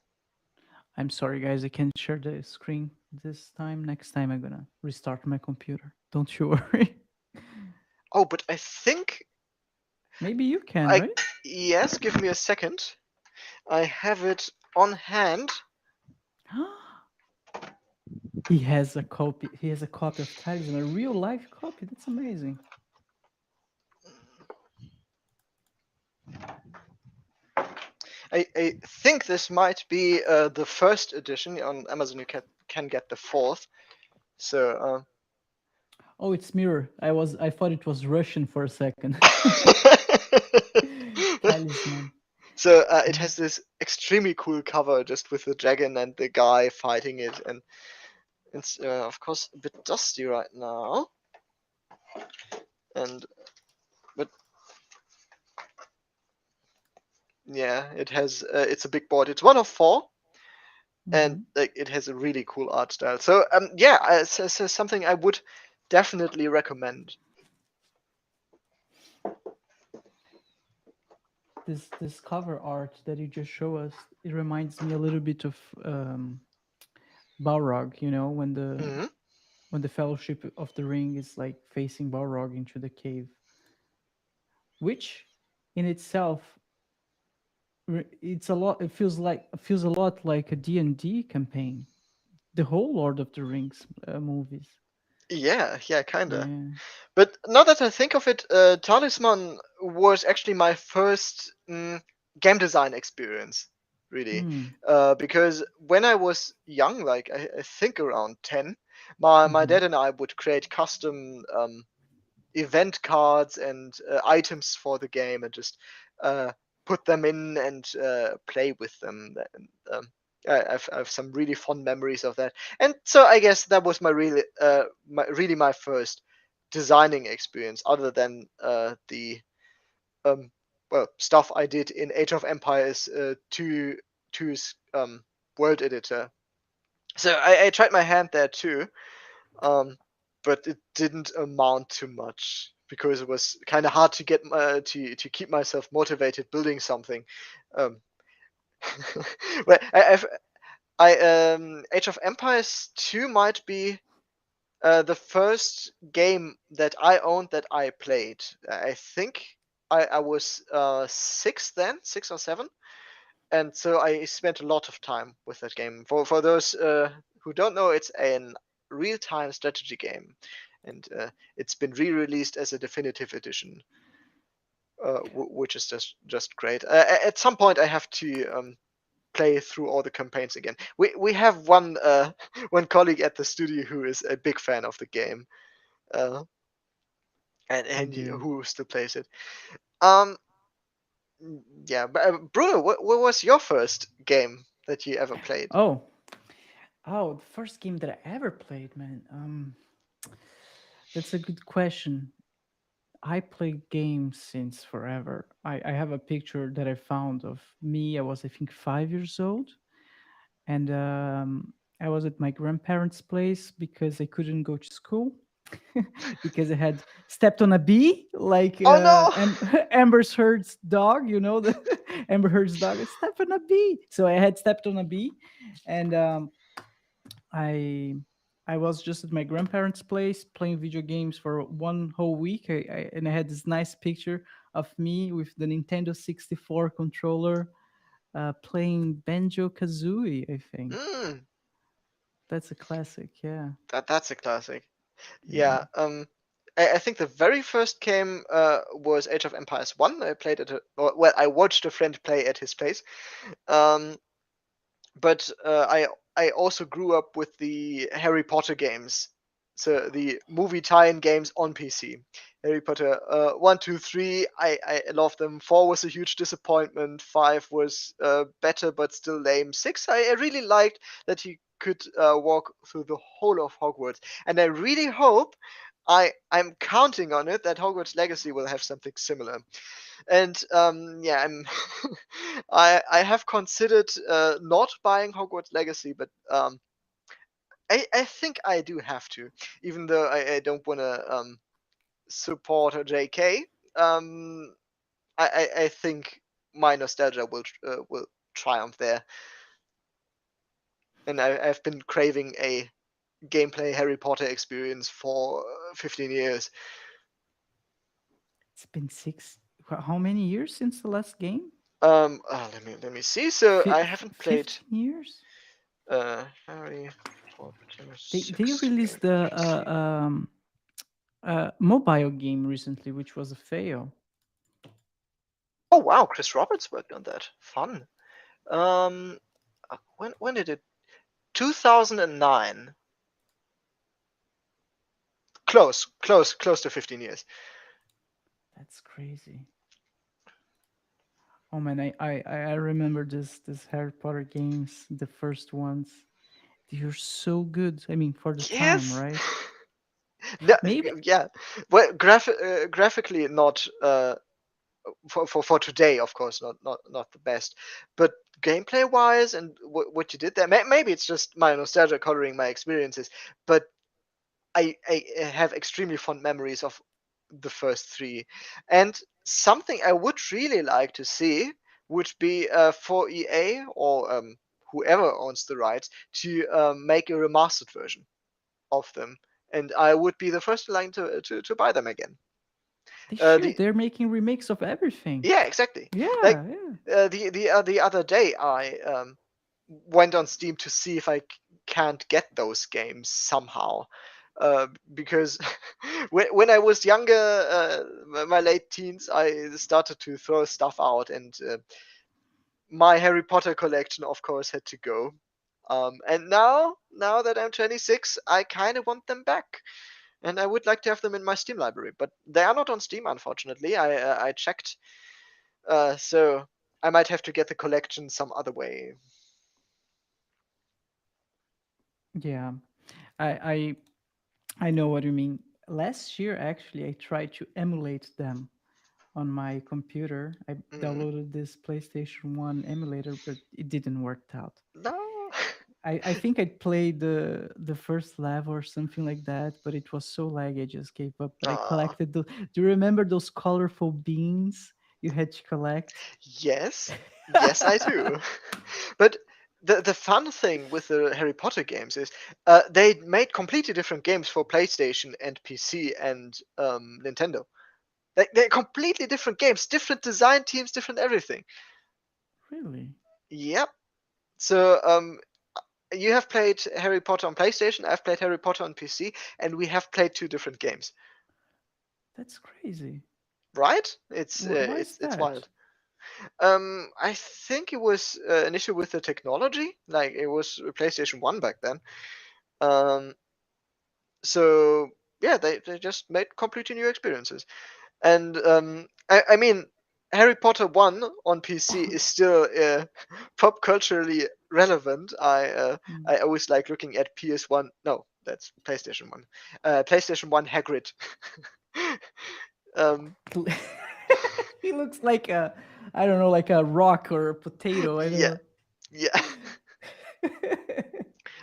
I'm sorry guys, I can't share the screen this time. Next time I'm gonna restart my computer. Don't you worry. Oh, but I think Maybe you can, I. right? Yes, give me a second. I have it on hand. He has a copy of Talisman, a real life copy. That's amazing. I think this might be the first edition. On Amazon, you can get the fourth. So. Oh, it's mirror. I thought it was Russian for a second. Talisman. So it Mm. has this extremely cool cover, just with the dragon and the guy fighting it, and it's of course a bit dusty right now. And but yeah, it's a big board. It's one of four, and Mhm. like it has a really cool art style. So yeah, so something I would definitely recommend. This cover art that you just show us, it reminds me a little bit of Balrog. You know, Hmm. when the Fellowship of the Ring is like facing Balrog into the cave, which in itself it's a lot. It feels a lot like a D&D campaign. The whole Lord of the Rings movies. Yeah, yeah, kinda. Yeah. But now that I think of it, Talisman was actually my first game design experience, really. Mm. Because when I was young, like I think around 10, my Mm-hmm. dad and I would create custom event cards and items for the game and just uh, put them in and play with them. And, I have some really fond memories of that. And so I guess that was really my first designing experience, other than the um, well stuff I did in Age of Empires 2's world editor. So I tried my hand there too, um, but it didn't amount to much because it was kind of hard to get to keep myself motivated building something. Um, well, Age of Empires 2 might be the first game that I owned that I played. I think I was 6 then, 6 or 7, and so I spent a lot of time with that game. For those who don't know, it's a real-time strategy game, and it's been re-released as a definitive edition, which is just great. At some point, I have to play through all the campaigns again. We have one one colleague at the studio who is a big fan of the game, uh, You and do. who still plays it. Um, yeah, but Bruno, what was your first game that you ever played? Oh, oh, the first game that I ever played, man. That's a good question. I play games since forever. I have a picture that I found of me. I was, I think, 5 years old, and I was at my grandparents' place because I couldn't go to school because I had stepped on a bee, like Oh no! Amber Heard's dog. You know, the Amber Heard's dog. I stepped on a bee, so I had stepped on a bee, and I I was just at my grandparents' place playing video games for one whole week. And I had this nice picture of me with the Nintendo 64 controller playing Banjo Kazooie. I think Mm, that's a classic. Yeah, that's a classic. yeah. Yeah. I think the very first game was Age of Empires 1. I played at well, I watched a friend play at his place. Um, but I also grew up with the Harry Potter games, so the movie tie-in games on PC. Harry Potter 1, 2, 3. I love them. 4 was a huge disappointment. 5 was better but still lame. 6 I really liked that you could walk through the whole of Hogwarts, and I really hope. I'm counting on it that Hogwarts Legacy will have something similar. And yeah, I'm I have considered not buying Hogwarts Legacy, but I think I do have to, even though I don't want to support a JK. Um, I think my nostalgia will triumph there, and I've been craving a gameplay Harry Potter experience for 15 years. It's been six. How many years since the last game? Let me see. So I haven't played 15 years. Harry Potter They 6 game released the PC. mobile game recently, which was a fail. Oh wow, Chris Roberts worked on that. Fun. Um, when did it? 2009. Close to 15 years. That's crazy. Oh man, I remember this Harry Potter games, the first ones. They're so good. I mean, for the time, Yes. right? No, Maybe. yeah. Well, graphically not for today, of course, not the best. But gameplay wise and what you did there, maybe it's just my nostalgia coloring my experiences. But I have extremely fond memories of the first three. And something I would really like to see would be for EA or whoever owns the rights to make a remastered version of them. And I would be the first in line to buy them again. They The should. They're making remakes of everything. Yeah, exactly. Like Yeah, yeah. the other day, I went on Steam to see if I can't get those games somehow. Because when I was younger, my late teens, I started to throw stuff out, and my Harry Potter collection, of course, had to go. And now that I'm 26, I kind of want them back, and I would like to have them in my Steam library, but they are not on Steam, unfortunately. I checked, so I might have to get the collection some other way. Yeah. I I I know what you mean. Last year, actually, I tried to emulate them on my computer. I Mm. downloaded this PlayStation 1 emulator, but it didn't work out. No. I think I played the first level or something like that, but it was so laggy I just gave up. But I Ah, collected the. Do you remember those colorful beans you had to collect? yes, yes, I do. But the fun thing with the Harry Potter games is they made completely different games for PlayStation and PC and Nintendo. They're completely different games, different design teams, different everything. Really? Yep. So you have played Harry Potter on PlayStation. I've played Harry Potter on PC, and we have played two different games. That's crazy. Right? Why is It's that? wild. I think it was an issue with the technology. Like it was a PlayStation 1 back then. Um, so yeah, they just made completely new experiences. And I mean, Harry Potter 1 on PC is still pop culturally relevant. Hmm. I always like looking at PS1. No, that's PlayStation 1. PlayStation 1 Hagrid. Um, He looks like a, I don't know, like a rock or a potato. I don't yeah, know. yeah.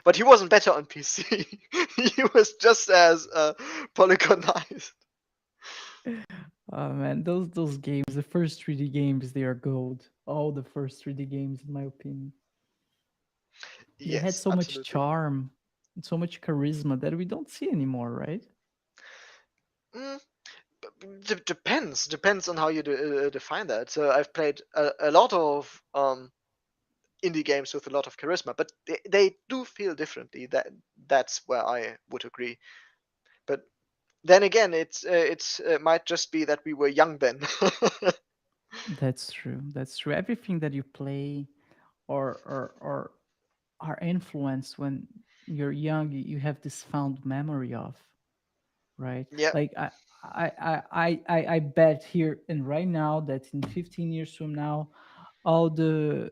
But he wasn't better on PC. He was just as polygonized. Oh man, those games, the first 3D games, they are gold. All the first 3D games, in my opinion, they had Yes, so much absolutely. charm, and so much charisma that we don't see anymore, right? Mm, depends on how you define that. So I've played a lot of indie games with a lot of charisma, but they do feel differently. That's where I would agree. But then again, it's might just be that we were young then. That's true. That's true. Everything that you play or are influenced when you're young, you have this fond memory of, right? Yeah. Like I bet here and right now that in 15 years from now, all the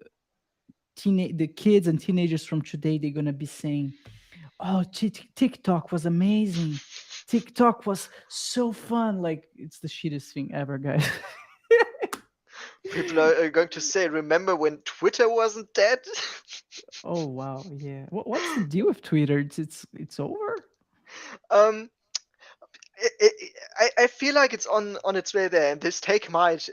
kids and teenagers from today, they're gonna be saying, "Oh, TikTok was amazing. TikTok was so fun. Like it's the shittiest thing ever, guys." People are going to say, "Remember when Twitter wasn't dead?" Oh wow, yeah. What's the deal with Twitter? It's over. um, I feel like it's on its way there, and this take might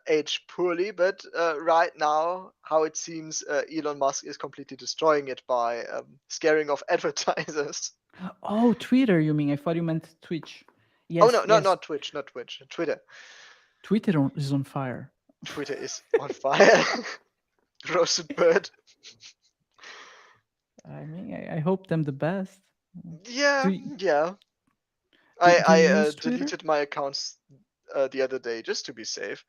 age poorly, but right now, how it seems, Elon Musk is completely destroying it by scaring off advertisers. Oh, Twitter, you mean? I thought you meant Twitch. Oh Yes, no, no, yes. not Twitch, not Twitch. Twitter. Is on fire. Twitter is on fire. Roasted bird. I mean, I hope them the best. Yeah, Do you, yeah. do, I do you I use Twitter? deleted my accounts the other day just to be safe.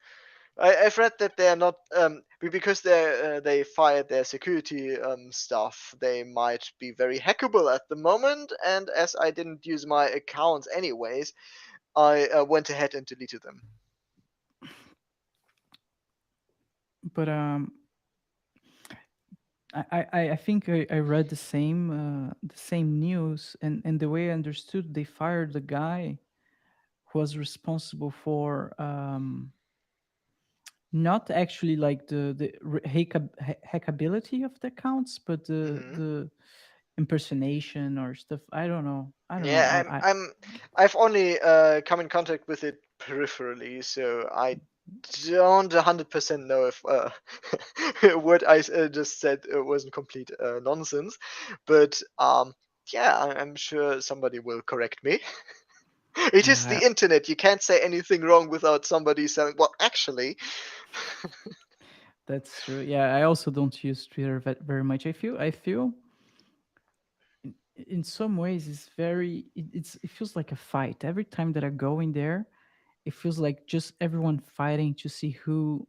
I've read that they're not because they fired their security staff. They might be very hackable at the moment, and as I didn't use my accounts anyways, I went ahead and deleted them. But I think I read the same news, and the way I understood, they fired the guy who was responsible for not actually like the hackability of the accounts, but Hmm. the impersonation or stuff. I don't know. I don't know. Yeah, I've only come in contact with it peripherally, so I don't 100% know if what I just said wasn't complete nonsense. But yeah, I'm sure somebody will correct me. It is I, the internet. You can't say anything wrong without somebody saying, "Well, actually." that's true. Yeah, I also don't use Twitter very much. I feel in some ways it's it feels like a fight every time that I go in there. It feels like just everyone fighting to see who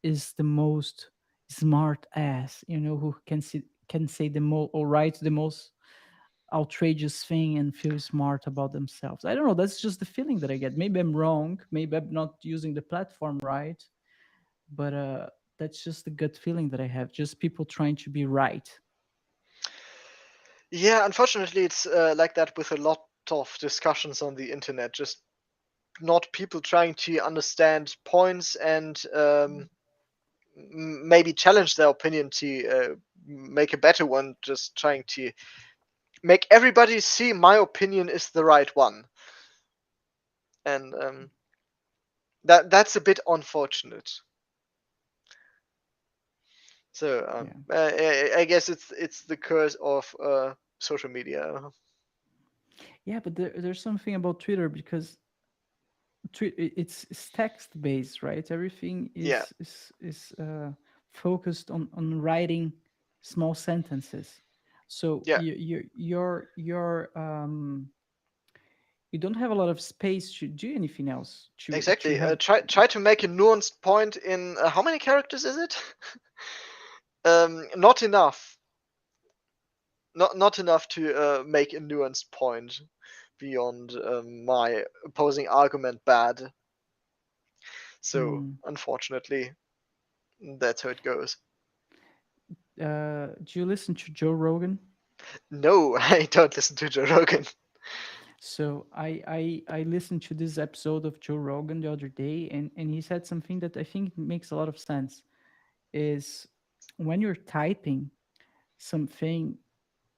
is the most smart ass, who can say the most or write the most outrageous thing and feel smart about themselves. I don't know, that's just the feeling that I get. Maybe I'm wrong, maybe I'm not using the platform right, but that's just the gut feeling that I have, just people trying to be right. Yeah, unfortunately, it's like that with a lot of discussions on the internet. Just not people trying to understand points and maybe challenge their opinion to make a better one. Just trying to make everybody see my opinion is the right one, and that's a bit unfortunate. So Yeah, I guess it's the curse of social media. yeah, but there's something about Twitter because it's text based, right? Everything Yeah, is focused on writing small sentences. So yeah, you don't have a lot of space to do anything else to exactly. have. Try to make a nuanced point in how many characters is it? Not enough. Not enough to make a nuanced point beyond my opposing argument bad. So Hmm, unfortunately, that's how it goes. do you listen to Joe Rogan? No, I don't listen to Joe Rogan. So I listened to this episode of Joe Rogan the other day, and he said something that I think makes a lot of sense. Is when you're typing something,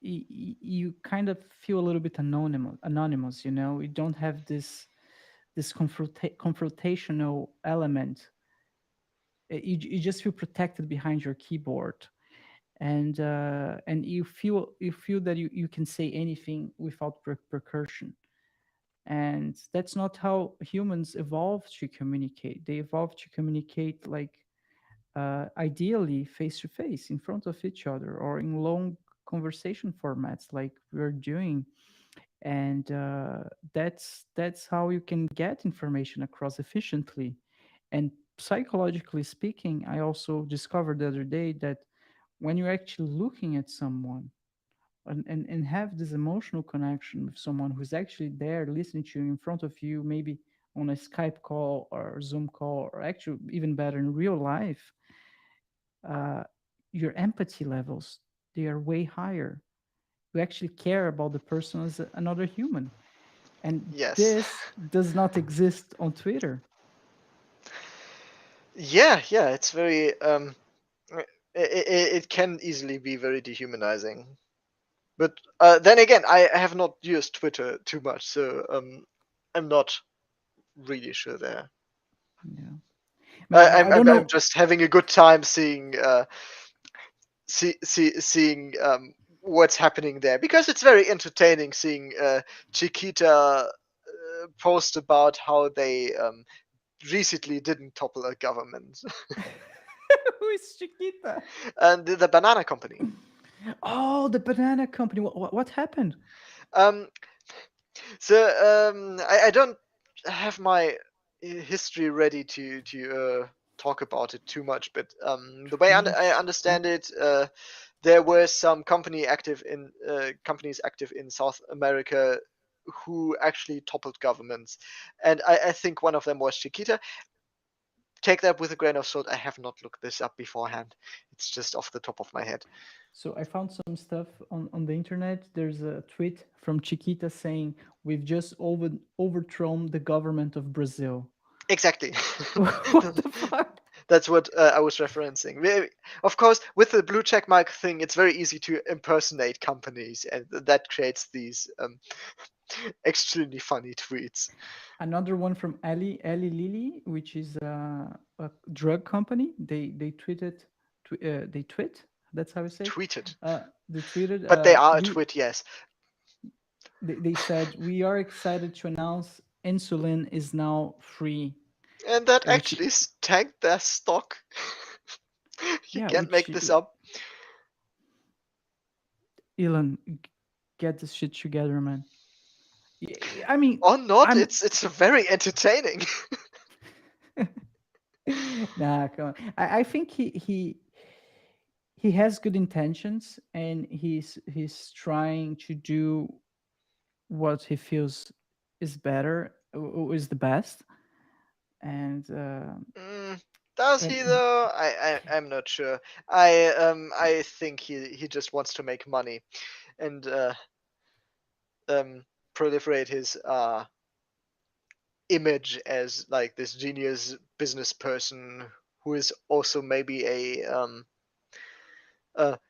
you kind of feel a little bit anonymous. You know, you don't have this confrontational element. You just feel protected behind your keyboard, and you feel that you can say anything without precaution. And that's not how humans evolved to communicate. They evolved to communicate like ideally face to face in front of each other, or in long conversation formats like we're doing. And that's how you can get information across efficiently. And psychologically speaking, I also discovered the other day that when you're actually looking at someone, and have this emotional connection with someone who's actually there listening to you in front of you, maybe on a Skype call or Zoom call, or actually even better in real life, uh, your empathy levels, they are way higher. You actually care about the person as another human. And Yes. this does not exist on Twitter. Yeah, yeah, it's very it can easily be very dehumanizing. But then again, I have not used Twitter too much, so I'm not really sure there. Yeah. Man, I don't I'm know. just having a good time seeing seeing what's happening there, because it's very entertaining seeing Chiquita post about how they recently didn't topple a government. Who is Chiquita? And the banana company. Oh, the banana company. What happened? Um, so I don't have my history ready to talk about it too much, but the way I Please. understand it, there were some companies active in South America who actually toppled governments, and I think one of them was Chiquita. Take that with a grain of salt. I have not looked this up beforehand. It's just off the top of my head. So I found some stuff on the internet. There's a tweet from Chiquita saying, "We've just overthrown the government of Brazil." Exactly. What the fuck? That's what I was referencing. Of course, with the blue check mark thing, it's very easy to impersonate companies, and that creates these extremely funny tweets. Another one from Ali Lilly, which is a drug company. They tweeted, they tweet. That's how I say it. Tweeted. Uh, they tweeted. But they are a twit, yes. They said we are excited to announce insulin is now free, And that which actually tanked their stock. You yeah, can't which make this up. Elon, get this shit together, man. I mean, Or not, I'm it's very entertaining. nah, come on. I think he has good intentions, and he's trying to do what he feels is better, is the best, and Mm, does he and though? I'm not sure. I think he just wants to make money and um proliferate his image as like this genius business person who is also maybe a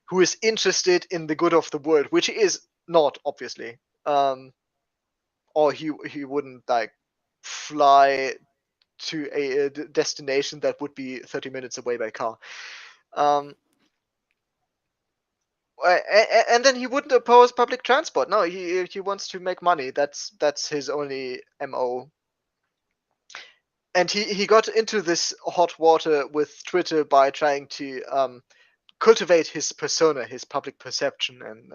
who is interested in the good of the world, which he is not obviously. Or he wouldn't like fly to a destination that would be 30 minutes away by car. Um, and then he wouldn't oppose public transport. No, he wants to make money. That's his only mo. And he got into this hot water with Twitter by trying to cultivate his persona, his public perception, and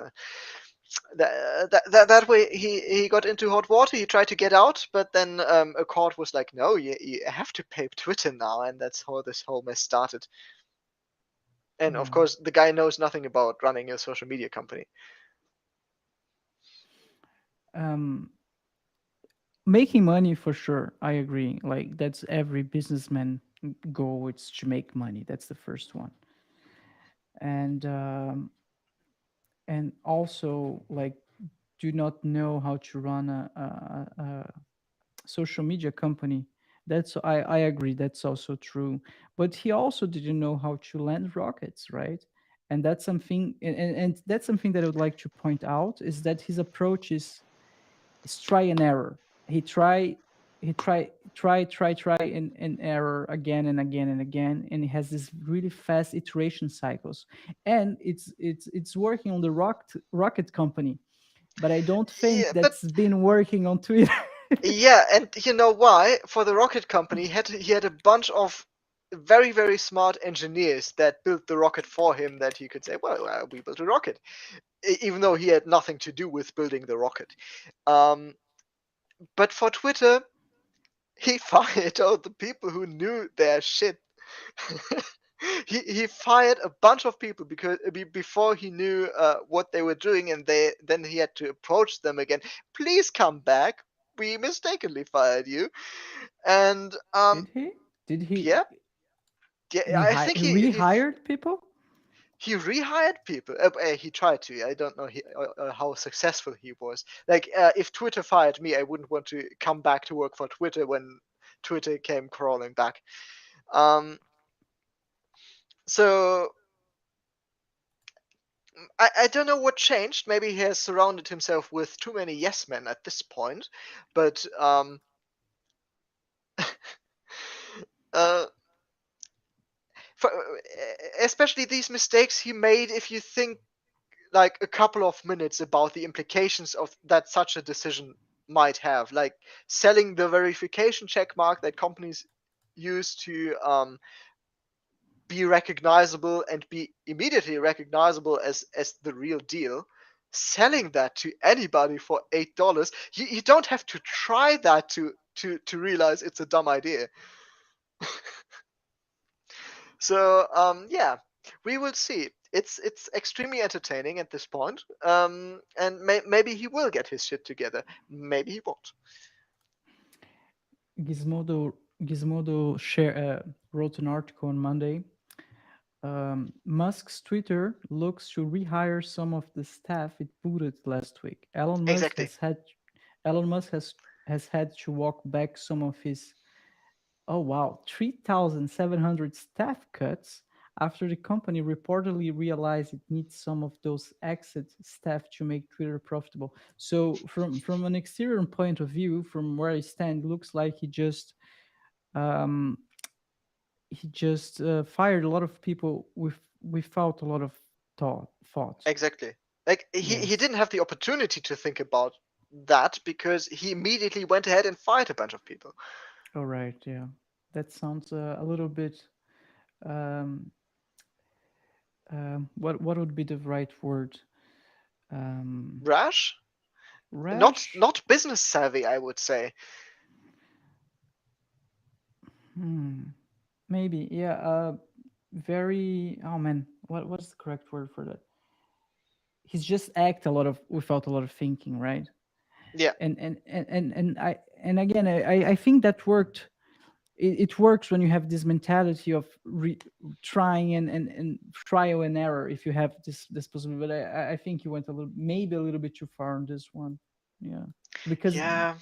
that way he got into hot water. He tried to get out, but then a court was like, no, you have to pay Twitter now, and that's how this whole mess started. And of yeah. course, the guy knows nothing about running a social media company. um Making money for sure, I agree. Like that's every businessman goal, it's to make money. That's the first one. And also like do not know how to run a social media company. That's I agree. That's also true. But he also didn't know how to land rockets, right? And that's something, and that's something that I would like to point out is that his approach is try and error. He try and error again and again and again, and he has this really fast iteration cycles. And it's working on the rocket company, but I don't think Yeah, but that's been working on Twitter. yeah, and you know why? For the rocket company, he had a bunch of very very smart engineers that built the rocket for him. That he could say, well, we built a rocket, even though he had nothing to do with building the rocket. Um, but for Twitter, he fired all the people who knew their shit. He fired a bunch of people because before he knew what they were doing, and then he had to approach them again. Please come back. We mistakenly fired you, and Did he? Did he yeah, yeah. I think rehired people? he rehired people. He tried to. I don't know how successful he was. Like, if Twitter fired me, I wouldn't want to come back to work for Twitter when Twitter came crawling back. Um, so I don't know what changed. Maybe he has surrounded himself with too many yes men at this point. But uh, for, especially these mistakes he made, if you think like a couple of minutes about the implications of that such a decision might have, like selling the verification check mark that companies use to be recognizable and be immediately recognizable as the real deal, selling that to anybody for $8, you don't have to try that to realize it's a dumb idea. So yeah, we will see. It's extremely entertaining at this point, and maybe he will get his shit together. Maybe he won't. Gizmodo wrote an article on Monday. Musk's Twitter looks to rehire some of the staff it booted last week. Exactly. Elon Musk has had to walk back some of his, oh wow, 3,700 staff cuts after the company reportedly realized it needs some of those exit staff to make Twitter profitable. So from an exterior point of view, from where I stand, looks like um, he just fired a lot of people without a lot of thought. Exactly. Like, he Yes. didn't have the opportunity to think about that because he immediately went ahead and fired a bunch of people. All right. Yeah. That sounds a little bit. Um, what would be the right word? Um, Rash? Not Rash. not business savvy, I would say. Hmm. Maybe. Yeah. Very. Oh man. What's the correct word for that? He's just act a lot of without a lot of thinking, right? Yeah, And again, I think that worked. It works when you have this mentality of trying and trial and error. If you have this possibility, but I think you went a little, maybe a little bit too far on this one. Yeah, because yeah.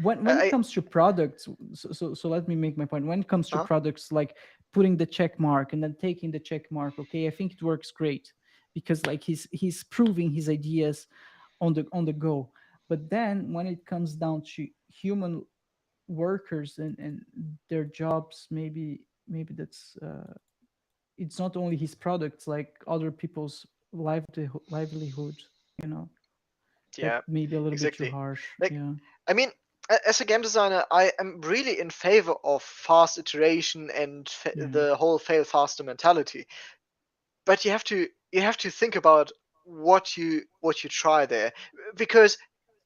when it I comes to products, so let me make my point. When it comes to uh, products, like putting the check mark and then taking the check mark, okay, I think it works great because like he's proving his ideas on the go. But then when it comes down to human workers and their jobs, maybe that's it's not only his products, like other people's livelihood, you know, that yeah, may be a little bit too exactly. harsh. Like, Yeah. I mean, as a game designer, I am really in favor of fast iteration and Yeah. the whole fail faster mentality. But you have to think about what you try there, because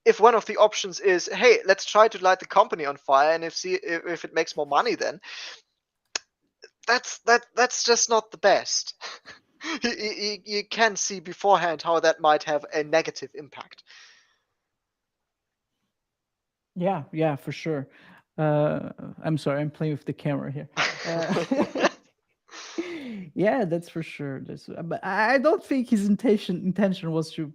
if one of the options is, hey, let's try to light the company on fire, and if it makes more money, then that's just not the best. You can see beforehand how that might have a negative impact. Yeah, yeah, for sure. uh I'm sorry, I'm playing with the camera here. uh yeah, that's for sure. But I don't think his intention was to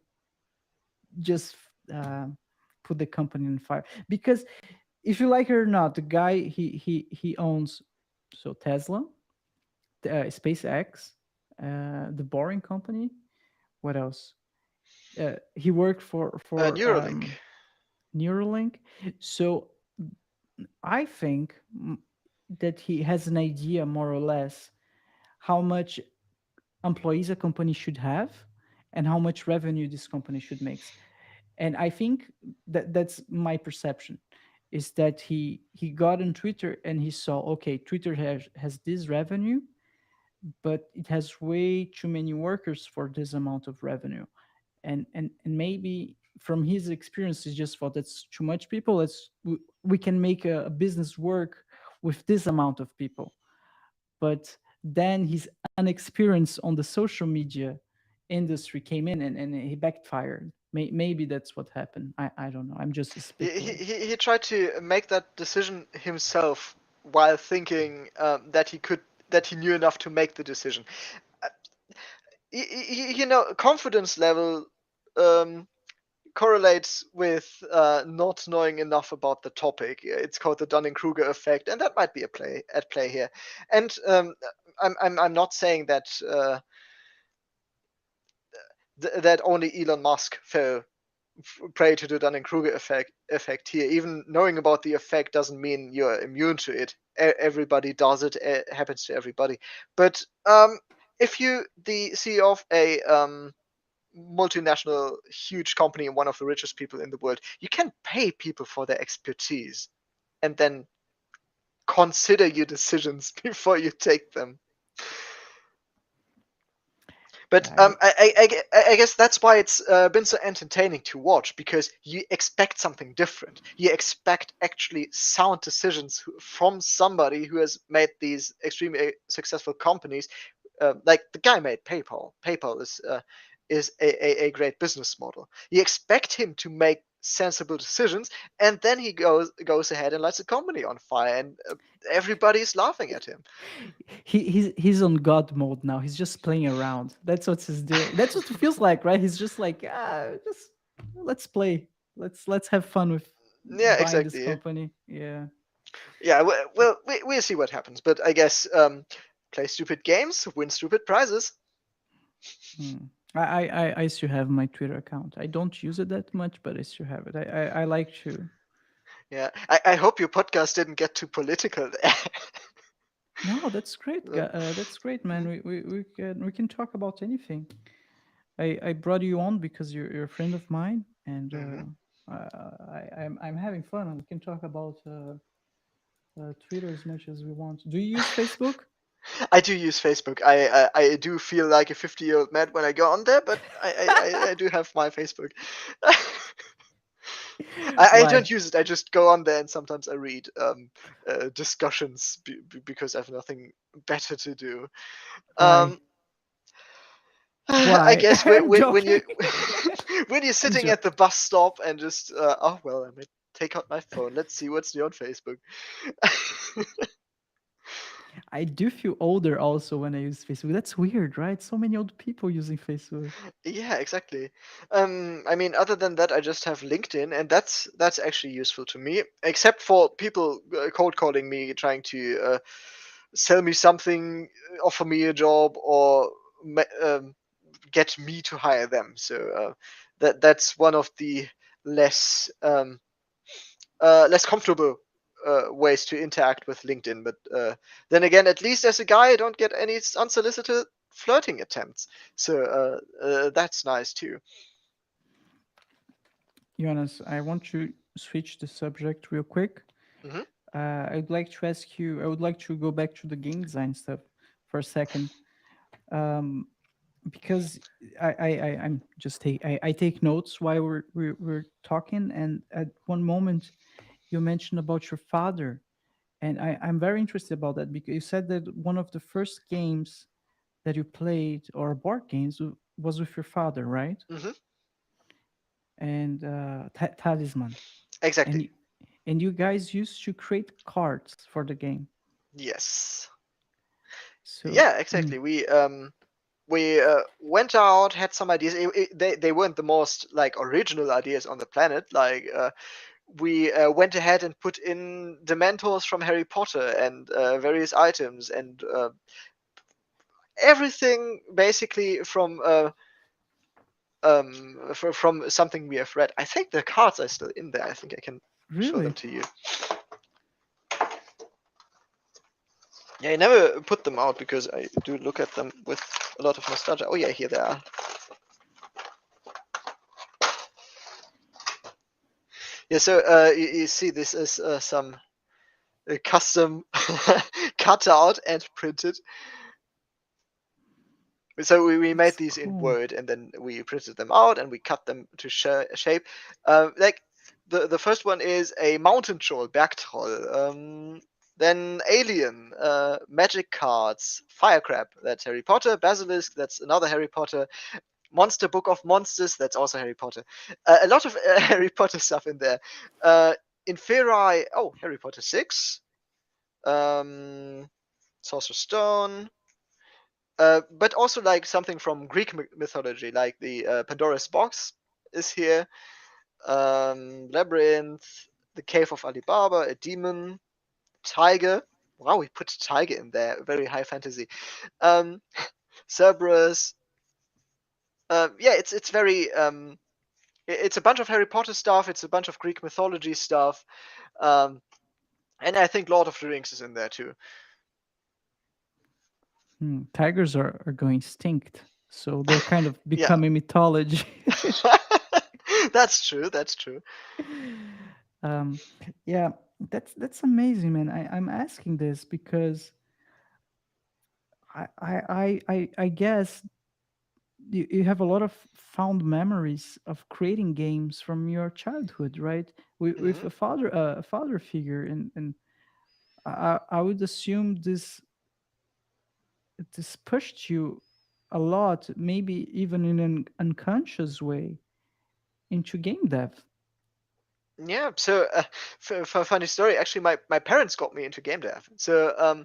just um, put the company on fire. Because if you like it or not, the guy he owns so Tesla, SpaceX, the Boring Company. What else? He worked for Neuralink. Neuralink. So I think that he has an idea more or less how much employees a company should have and how much revenue this company should make. And I think that that's my perception is that he got on Twitter and he saw, okay, Twitter has this revenue, but it has way too many workers for this amount of revenue. And maybe from his experience he just thought that's too much people. We can make a business work with this amount of people. But then his unexperience on the social media industry came in and he backfired. Maybe that's what happened. I don't know, I'm just speculating. He tried to make that decision himself while thinking that he knew enough to make the decision. Uh, confidence level um, correlates with not knowing enough about the topic. It's called the Dunning-Kruger effect, and that might be at play here. And I'm not saying that that only Elon Musk fell prey to the Dunning-Kruger effect here. Even knowing about the effect doesn't mean you're immune to it. Everybody does it. It happens to everybody. But if you the CEO of a multinational huge company and one of the richest people in the world, you can pay people for their expertise and then consider your decisions before you take them. But Yeah, I guess that's why it's been so entertaining to watch, because you expect something different. You expect actually sound decisions from somebody who has made these extremely successful companies. Like the guy made PayPal. PayPal is a great business model. You expect him to make sensible decisions, and then he goes ahead and lights the company on fire, and everybody's laughing at him. he's on god mode now. He's just playing around. That's what he's doing. That's what it feels like, right? He's just like, just let's play. Let's have fun with Yeah, buying this exactly. company. Yeah. Yeah, well, we'll see what happens. But I guess play stupid games, win stupid prizes. Hmm. I still have my Twitter account. I don't use it that much, but I still have it. I like to. Yeah, I hope your podcast didn't get too political there. No, that's great. That's great, man. We can talk about anything. I brought you on because you're a friend of mine, and Mm-hmm. I'm having fun. And we can talk about Twitter as much as we want. Do you use Facebook? I do use Facebook. I do feel like a 50-year-old man when I go on there, but I do have my Facebook. I Why? don't use it. I just go on there and sometimes I read discussions because I have nothing better to do. Why? Um, I Why? guess I'm when you joking. when you're I'm sitting at joking. the bus stop and just oh well, I might take out my phone. Let's see what's new on Facebook. I do feel older also when I use Facebook. That's weird, right? So many old people using Facebook. Yeah, exactly. I mean, other than that, I just have LinkedIn, and that's actually useful to me. Except for people cold calling me, trying to sell me something, offer me a job, or get me to hire them. So that's one of the less less comfortable ways to interact with LinkedIn. But then again, at least as a guy, I don't get any unsolicited flirting attempts. So that's nice too. Jonas, I want to switch the subject real quick. Hmm. I'd like to ask you. I would like to go back to the game design stuff for a second, um, because I'm just I take notes while we're talking, and at one moment you mentioned about your father, and I'm very interested about that because you said that one of the first games that you played or board games was with your father, right? Hmm. And Talisman, and Exactly. and you guys used to create cards for the game. Yes. So Yeah, exactly. we went out, had some ideas. They weren't the most like original ideas on the planet. Like we went ahead and put in Dementors from Harry Potter and various items and everything basically from something we have read. I think the cards are still in there. I think I can show them Really? to you. Yeah, I never put them out because I do look at them with a lot of nostalgia. Oh yeah, here they are. Yeah, so you see, this is some custom cut out and printed. So we made That's these in cool. Word, and then we printed them out and we cut them to shape. Like the first one is a mountain troll, Bergtroll. Then Alien, magic cards, Firecrab, that's Harry Potter. Basilisk, that's another Harry Potter. Monster Book of Monsters, that's also Harry Potter. A lot of Harry Potter stuff in there. Inferi, oh, Harry Potter 6. Um, Sorcerer's Stone. But also like something from Greek mythology, like the Pandora's box is here. Labyrinth, the Cave of Alibaba, a demon, tiger. Wow, we put tiger in there. Very high fantasy. Um, Cerberus. Yeah, it's very it's a bunch of Harry Potter stuff. It's a bunch of Greek mythology stuff. Um, and I think Lord of the Rings is in there too. Tigers are going extinct, so they're kind of Yeah, becoming mythology. that's true. That's true. um, yeah, that's amazing, man. I'm asking this because I guess you have a lot of fond memories of creating games from your childhood, right? With Hmm. a father figure, and I would assume this pushed you a lot, maybe even in an unconscious way, into game dev. Yeah, so for a funny story, actually, my parents got me into game dev. So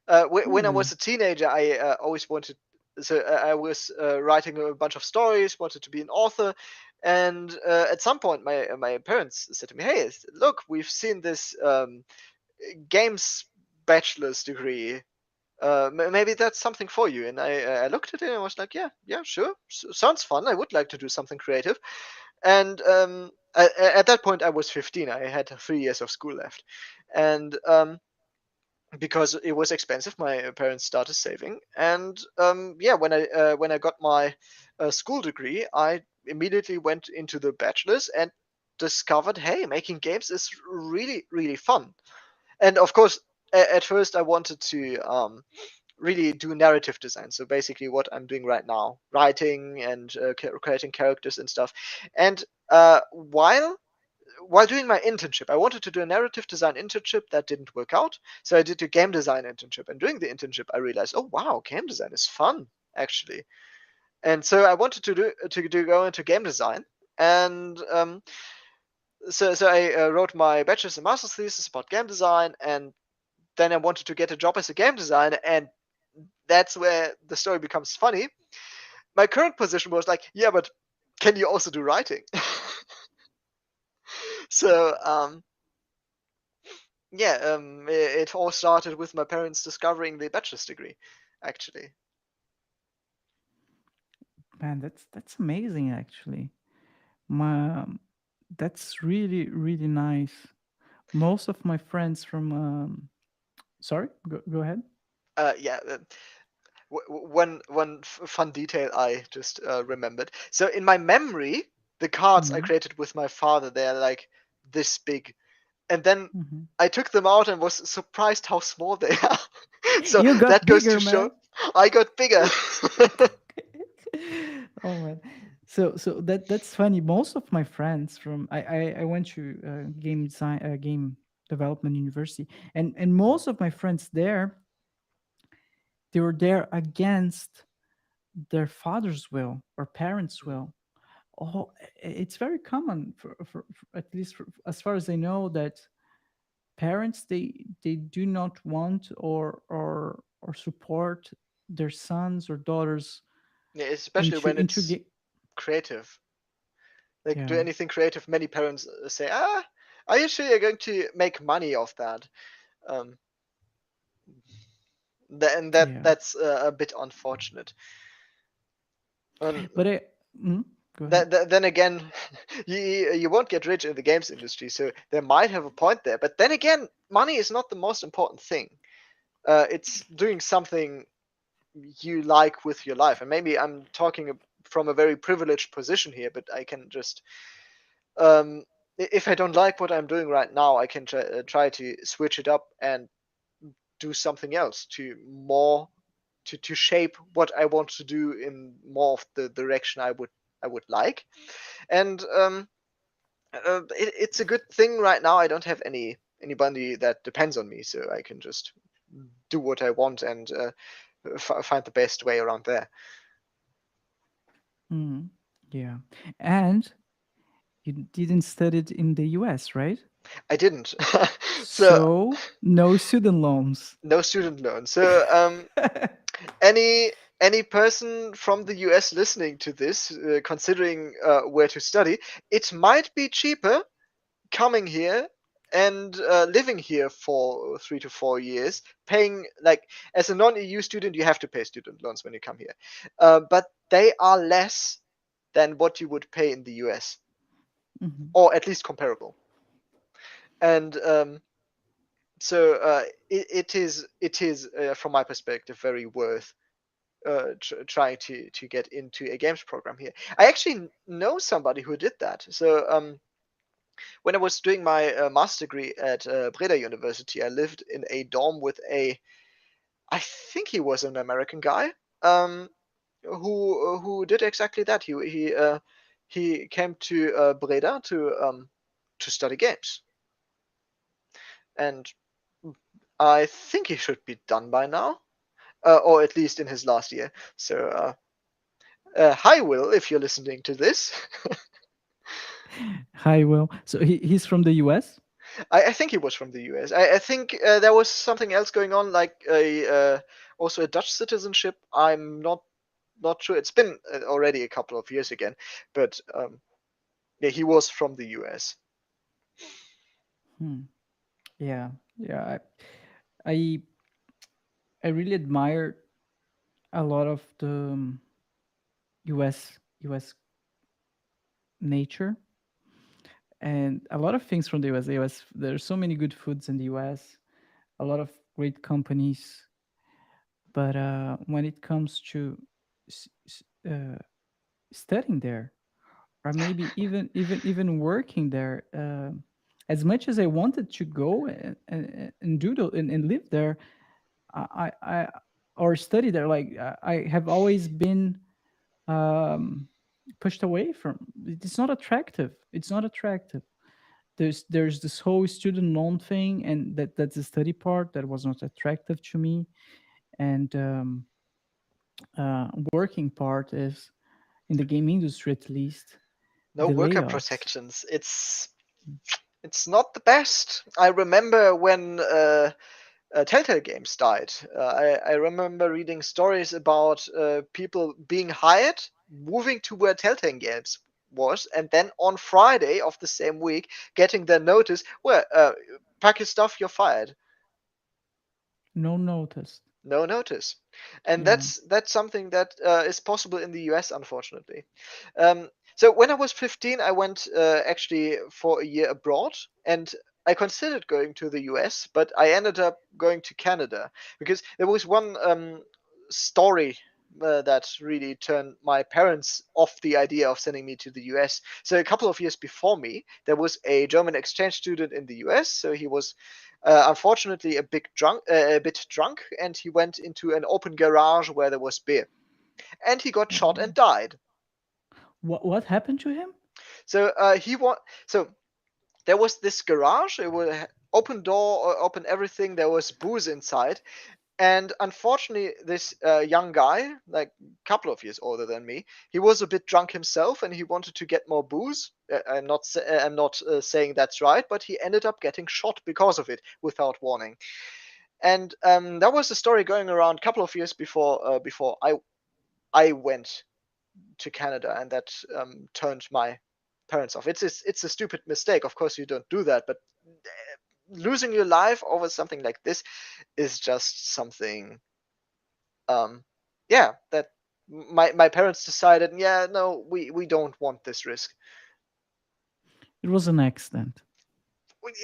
when I was Really? a teenager, I always wanted. So I was writing a bunch of stories, wanted to be an author, and at some point, my parents said to me, "Hey, look, we've seen this games bachelor's degree. Maybe that's something for you." And I looked at it and I was like, "Yeah, yeah, sure, sounds fun. I would like to do something creative." And at that point, I was 15. I had 3 years of school left, and because it was expensive, my parents started saving. And yeah, when I got my school degree, I immediately went into the bachelor's and discovered, hey, making games is really really fun. And of course, at first, I wanted to really do narrative design. So basically, what I'm doing right now, writing and creating characters and stuff. And while doing my internship, I wanted to do a narrative design internship that didn't work out. So I did a game design internship. And during the internship, I realized, oh wow, game design is fun actually. And so I wanted to go into game design. And so I wrote my bachelor's and master's thesis about game design, and then I wanted to get a job as a game designer, and that's where the story becomes funny. My current position was like, yeah, but can you also do writing? So yeah, it all started with my parents discovering the bachelor's degree, actually. Man, that's amazing actually. My That's really really nice. Most of my friends from sorry, go ahead. Yeah, one fun detail I just remembered. So in my memory, the cards I Hmm. created with my father, they're like this big, and then Hmm. I took them out and was surprised how small they are. So You got that goes bigger, to show man. I got bigger. Oh man, so that's funny. Most of my friends from I went to game design game development university, and most of my friends there, they were there against their father's will or parents' will. Oh, it's very common for at least as far as I know that parents they do not want or support their sons or daughters Yeah, especially when into it's game. creative. Like do Yeah, anything creative. Many parents say, are you sure you're going to make money off that? Um, and yeah. that's a bit unfortunate. And But go ahead. then again, you won't get rich in the games industry, so they might have a point there. But then again, money is not the most important thing. It's doing something you like with your life. And maybe I'm talking from a very privileged position here, but I can just um, if I don't like what I'm doing right now, I can try to switch it up and do something else to shape what I want to do in more of the direction I would like. And it's a good thing right now. I don't have anybody that depends on me, so I can just do what I want and find the best way around there. Mm, yeah. And you didn't study it in the US, right? I didn't. So So no student loans. no student loan. So any any person from the US listening to this, considering where to study, it might be cheaper coming here and living here for 3 to 4 years, paying like as a non-EU student, you have to pay student loans when you come here, but they are less than what you would pay in the US, Mhm. or at least comparable. And so it is from my perspective very worth trying to get into a games program here. I actually know somebody who did that. So when I was doing my master degree at Breda University, I lived in a dorm with I think he was an American guy, um, who did exactly that. He came to Breda to study games, and I think he should be done by now, or at least in his last year. So hi, Will, if you're listening to this. Hi, Will. So he's from the US? I think he was from the US. I think there was something else going on, like also a Dutch citizenship. I'm not sure. It's been already a couple of years again, but yeah, he was from the US. Hmm. Yeah. Yeah. I I really admire a lot of the US nature and a lot of things from the US. The US, there's so many good foods in the US, a lot of great companies. But when it comes to s- s- studying there, or maybe even working there, as much as I wanted to go and do and live there, I or study there, like I have always been um, pushed away from. It's not attractive. It's not attractive. There's this whole student loan thing, and that's the study part that was not attractive to me. And working part is in the game industry, at least, No the worker layoffs. protections. It's not the best. I remember when Telltale Games died. I remember reading stories about people being hired, moving to where Telltale Games was, and then on Friday of the same week getting their notice. Well, pack your stuff, you're fired. No notice. No notice, and Yeah. that's something that is possible in the US, unfortunately. So when I was 15, I went actually for a year abroad, and I considered going to the US, but I ended up going to Canada because there was one story that really turned my parents off the idea of sending me to the US. So a couple of years before me, there was a German exchange student in the US. So he was unfortunately a bit drunk, and he went into an open garage where there was beer, and he got shot and Oh. died. What happened to him? So so there was this garage. It was open door, open everything. There was booze inside, and unfortunately, this young guy, like a couple of years older than me, he was a bit drunk himself, and he wanted to get more booze. I'm not saying that's right, but he ended up getting shot because of it without warning. And that was a story going around a couple of years before I I went to Canada, and that turned my parents off. It's a stupid mistake. Of course, you don't do that, but losing your life over something like this is just something. Um, yeah, that my parents decided. Yeah, no, we don't want this risk. It was an accident.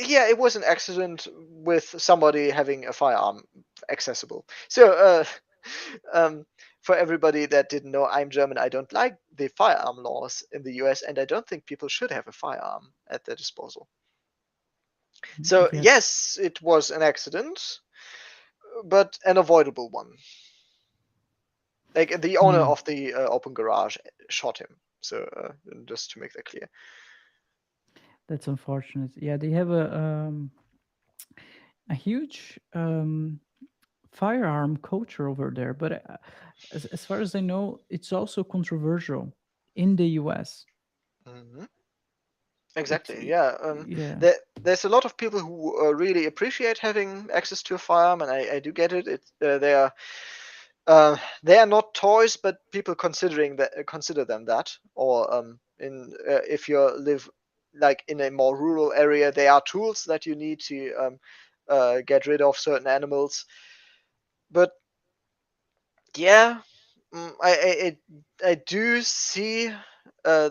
Yeah, it was an accident with somebody having a firearm accessible. So, um, for everybody that didn't know, I'm German. I don't like the firearm laws in the US, and I don't think people should have a firearm at their disposal. So, Yeah. yes, it was an accident, but an avoidable one. Like the owner Hmm. of the open garage shot him. So, just to make that clear. That's unfortunate. Yeah, they have a huge firearm culture over there, but as far as I know, it's also controversial in the US. Mhm. It's Exactly. Yeah. yeah. There's a lot of people who really appreciate having access to a firearm, and I do get it. They are not toys, but people considering that consider them that. Or in if you live like in a more rural area, they are tools that you need to get rid of certain animals. But yeah, I do see uh,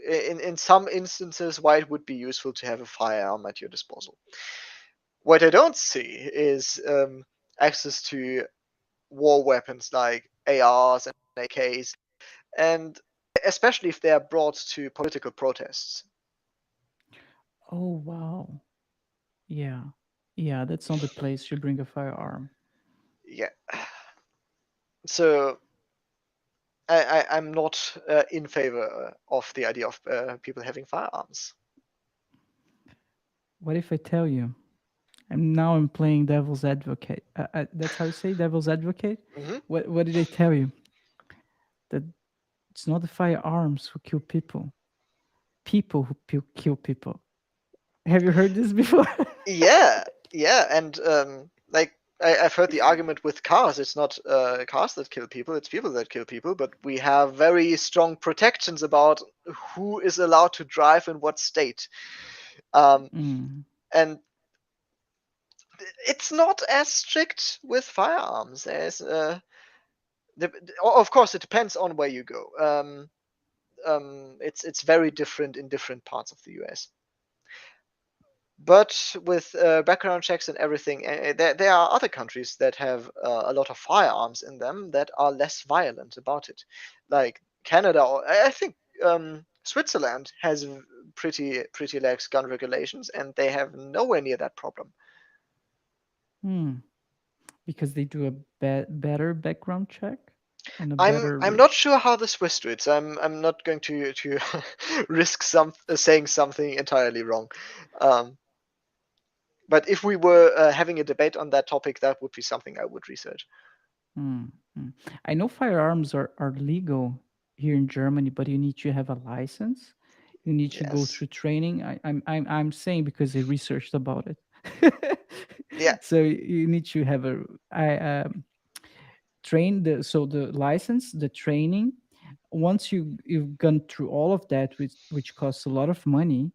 in some instances why it would be useful to have a firearm at your disposal. What I don't see is access to war weapons like ARs and AKs, and especially if they are brought to political protests. Oh wow. Yeah. Yeah, that's not the place you bring a firearm. Yeah, so I'm not in favor of the idea of people having firearms. What if I tell you? I'm playing devil's advocate. That's how you say devil's advocate. Hmm. What did I tell you? That it's not the firearms who kill people. People who kill people. Have you heard this before? Yeah, yeah, and like I've heard the argument with cars. It's not cars that kill people; it's people that kill people. But we have very strong protections about who is allowed to drive in what state, um, Mm. and it's not as strict with firearms. The, of course, it depends on where you go. It's very different in different parts of the U.S. But with background checks and everything, there are other countries that have a lot of firearms in them that are less violent about it, like Canada. Or I think Switzerland has pretty lax gun regulations, and they have nowhere near that problem. Hmm. Because they do a better background check and a I'm better. not sure how the Swiss do it, so I'm not going to risk saying something entirely wrong. Um, but if we were having a debate on that topic, that would be something I would research. Hmm, hmm. I know firearms are legal here in Germany, but you need to have a license. You need to go Yes. through training. I'm saying because I researched about it. Yeah. So you need to have a I train the license, the training. Once you've gone through all of that, which costs a lot of money,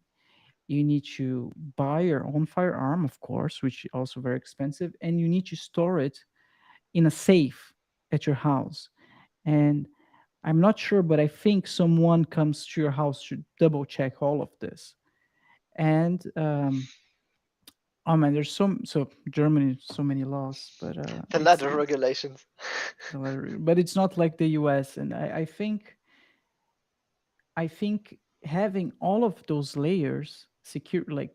you need to buy your own firearm, of course, which is also very expensive, and you need to store it in a safe at your house. And I'm not sure, but I think someone comes to your house to double check all of this. And oh man, there's so Germany, so many laws, but The ladder regulations. but it's not like the US. And I think having all of those layers secure, like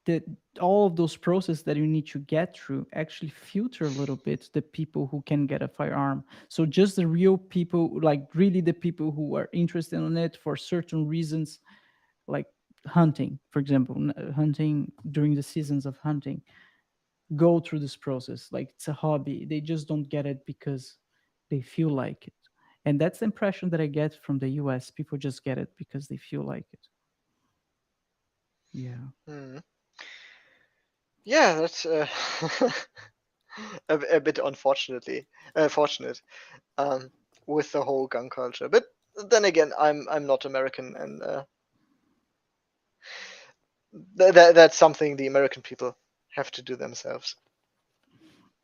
the all of those processes that you need to get through, actually filter a little bit the people who can get a firearm. So just the real people, like really the people who are interested in it for certain reasons, like hunting, for example, hunting during the seasons of hunting, go through this process. Like it's a hobby. They just don't get it because they feel like it. And that's the impression that I get from the US. People just get it because they feel like it. Yeah. Hmm. Yeah, that's a bit unfortunately fortunate um, with the whole gun culture. But then again, I'm not American, and that's something the American people have to do themselves.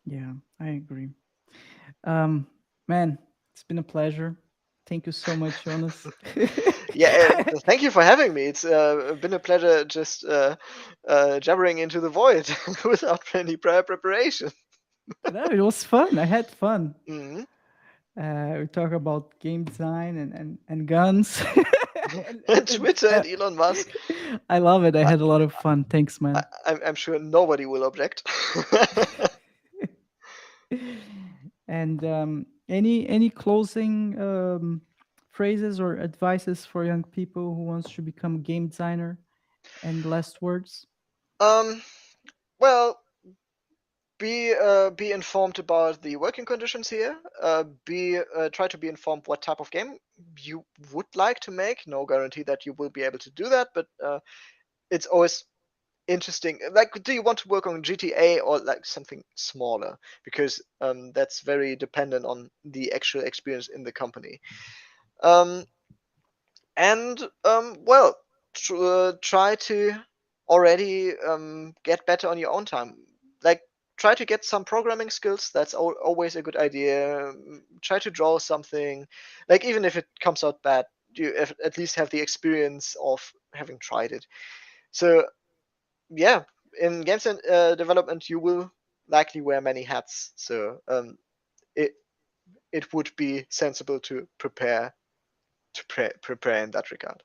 Yeah, I agree. Um, Man, it's been a pleasure. Thank you so much, Jonas. Yeah, thank you for having me. It's been a pleasure just jabbering into the void without any prior preparation. No, it was fun. I had fun. Mhm. We talk about game design and guns. Twitter and Elon Musk. I love it. I I, had a lot of fun. Thanks, man. I'm sure nobody will object. And any closing phrases or advices for young people who wants to become game designer? And last words. um, well, be informed about the working conditions here. Be Try to be informed what type of game you would like to make. No guarantee that you will be able to do that, but it's always interesting. Like, do you want to work on GTA or like something smaller? Because that's very dependent on the actual experience in the company. Um, and well, try to already get better on your own time. Like, try to get some programming skills. That's always a good idea. Try to draw something. Like, even if it comes out bad, you at least have the experience of having tried it. So yeah, in games and development, you will likely wear many hats. So it it would be sensible to prepare in that regard.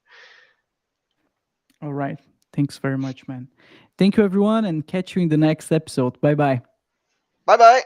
All right. Thanks very much, man. Thank you, everyone, and catch you in the next episode. Bye bye. Bye bye.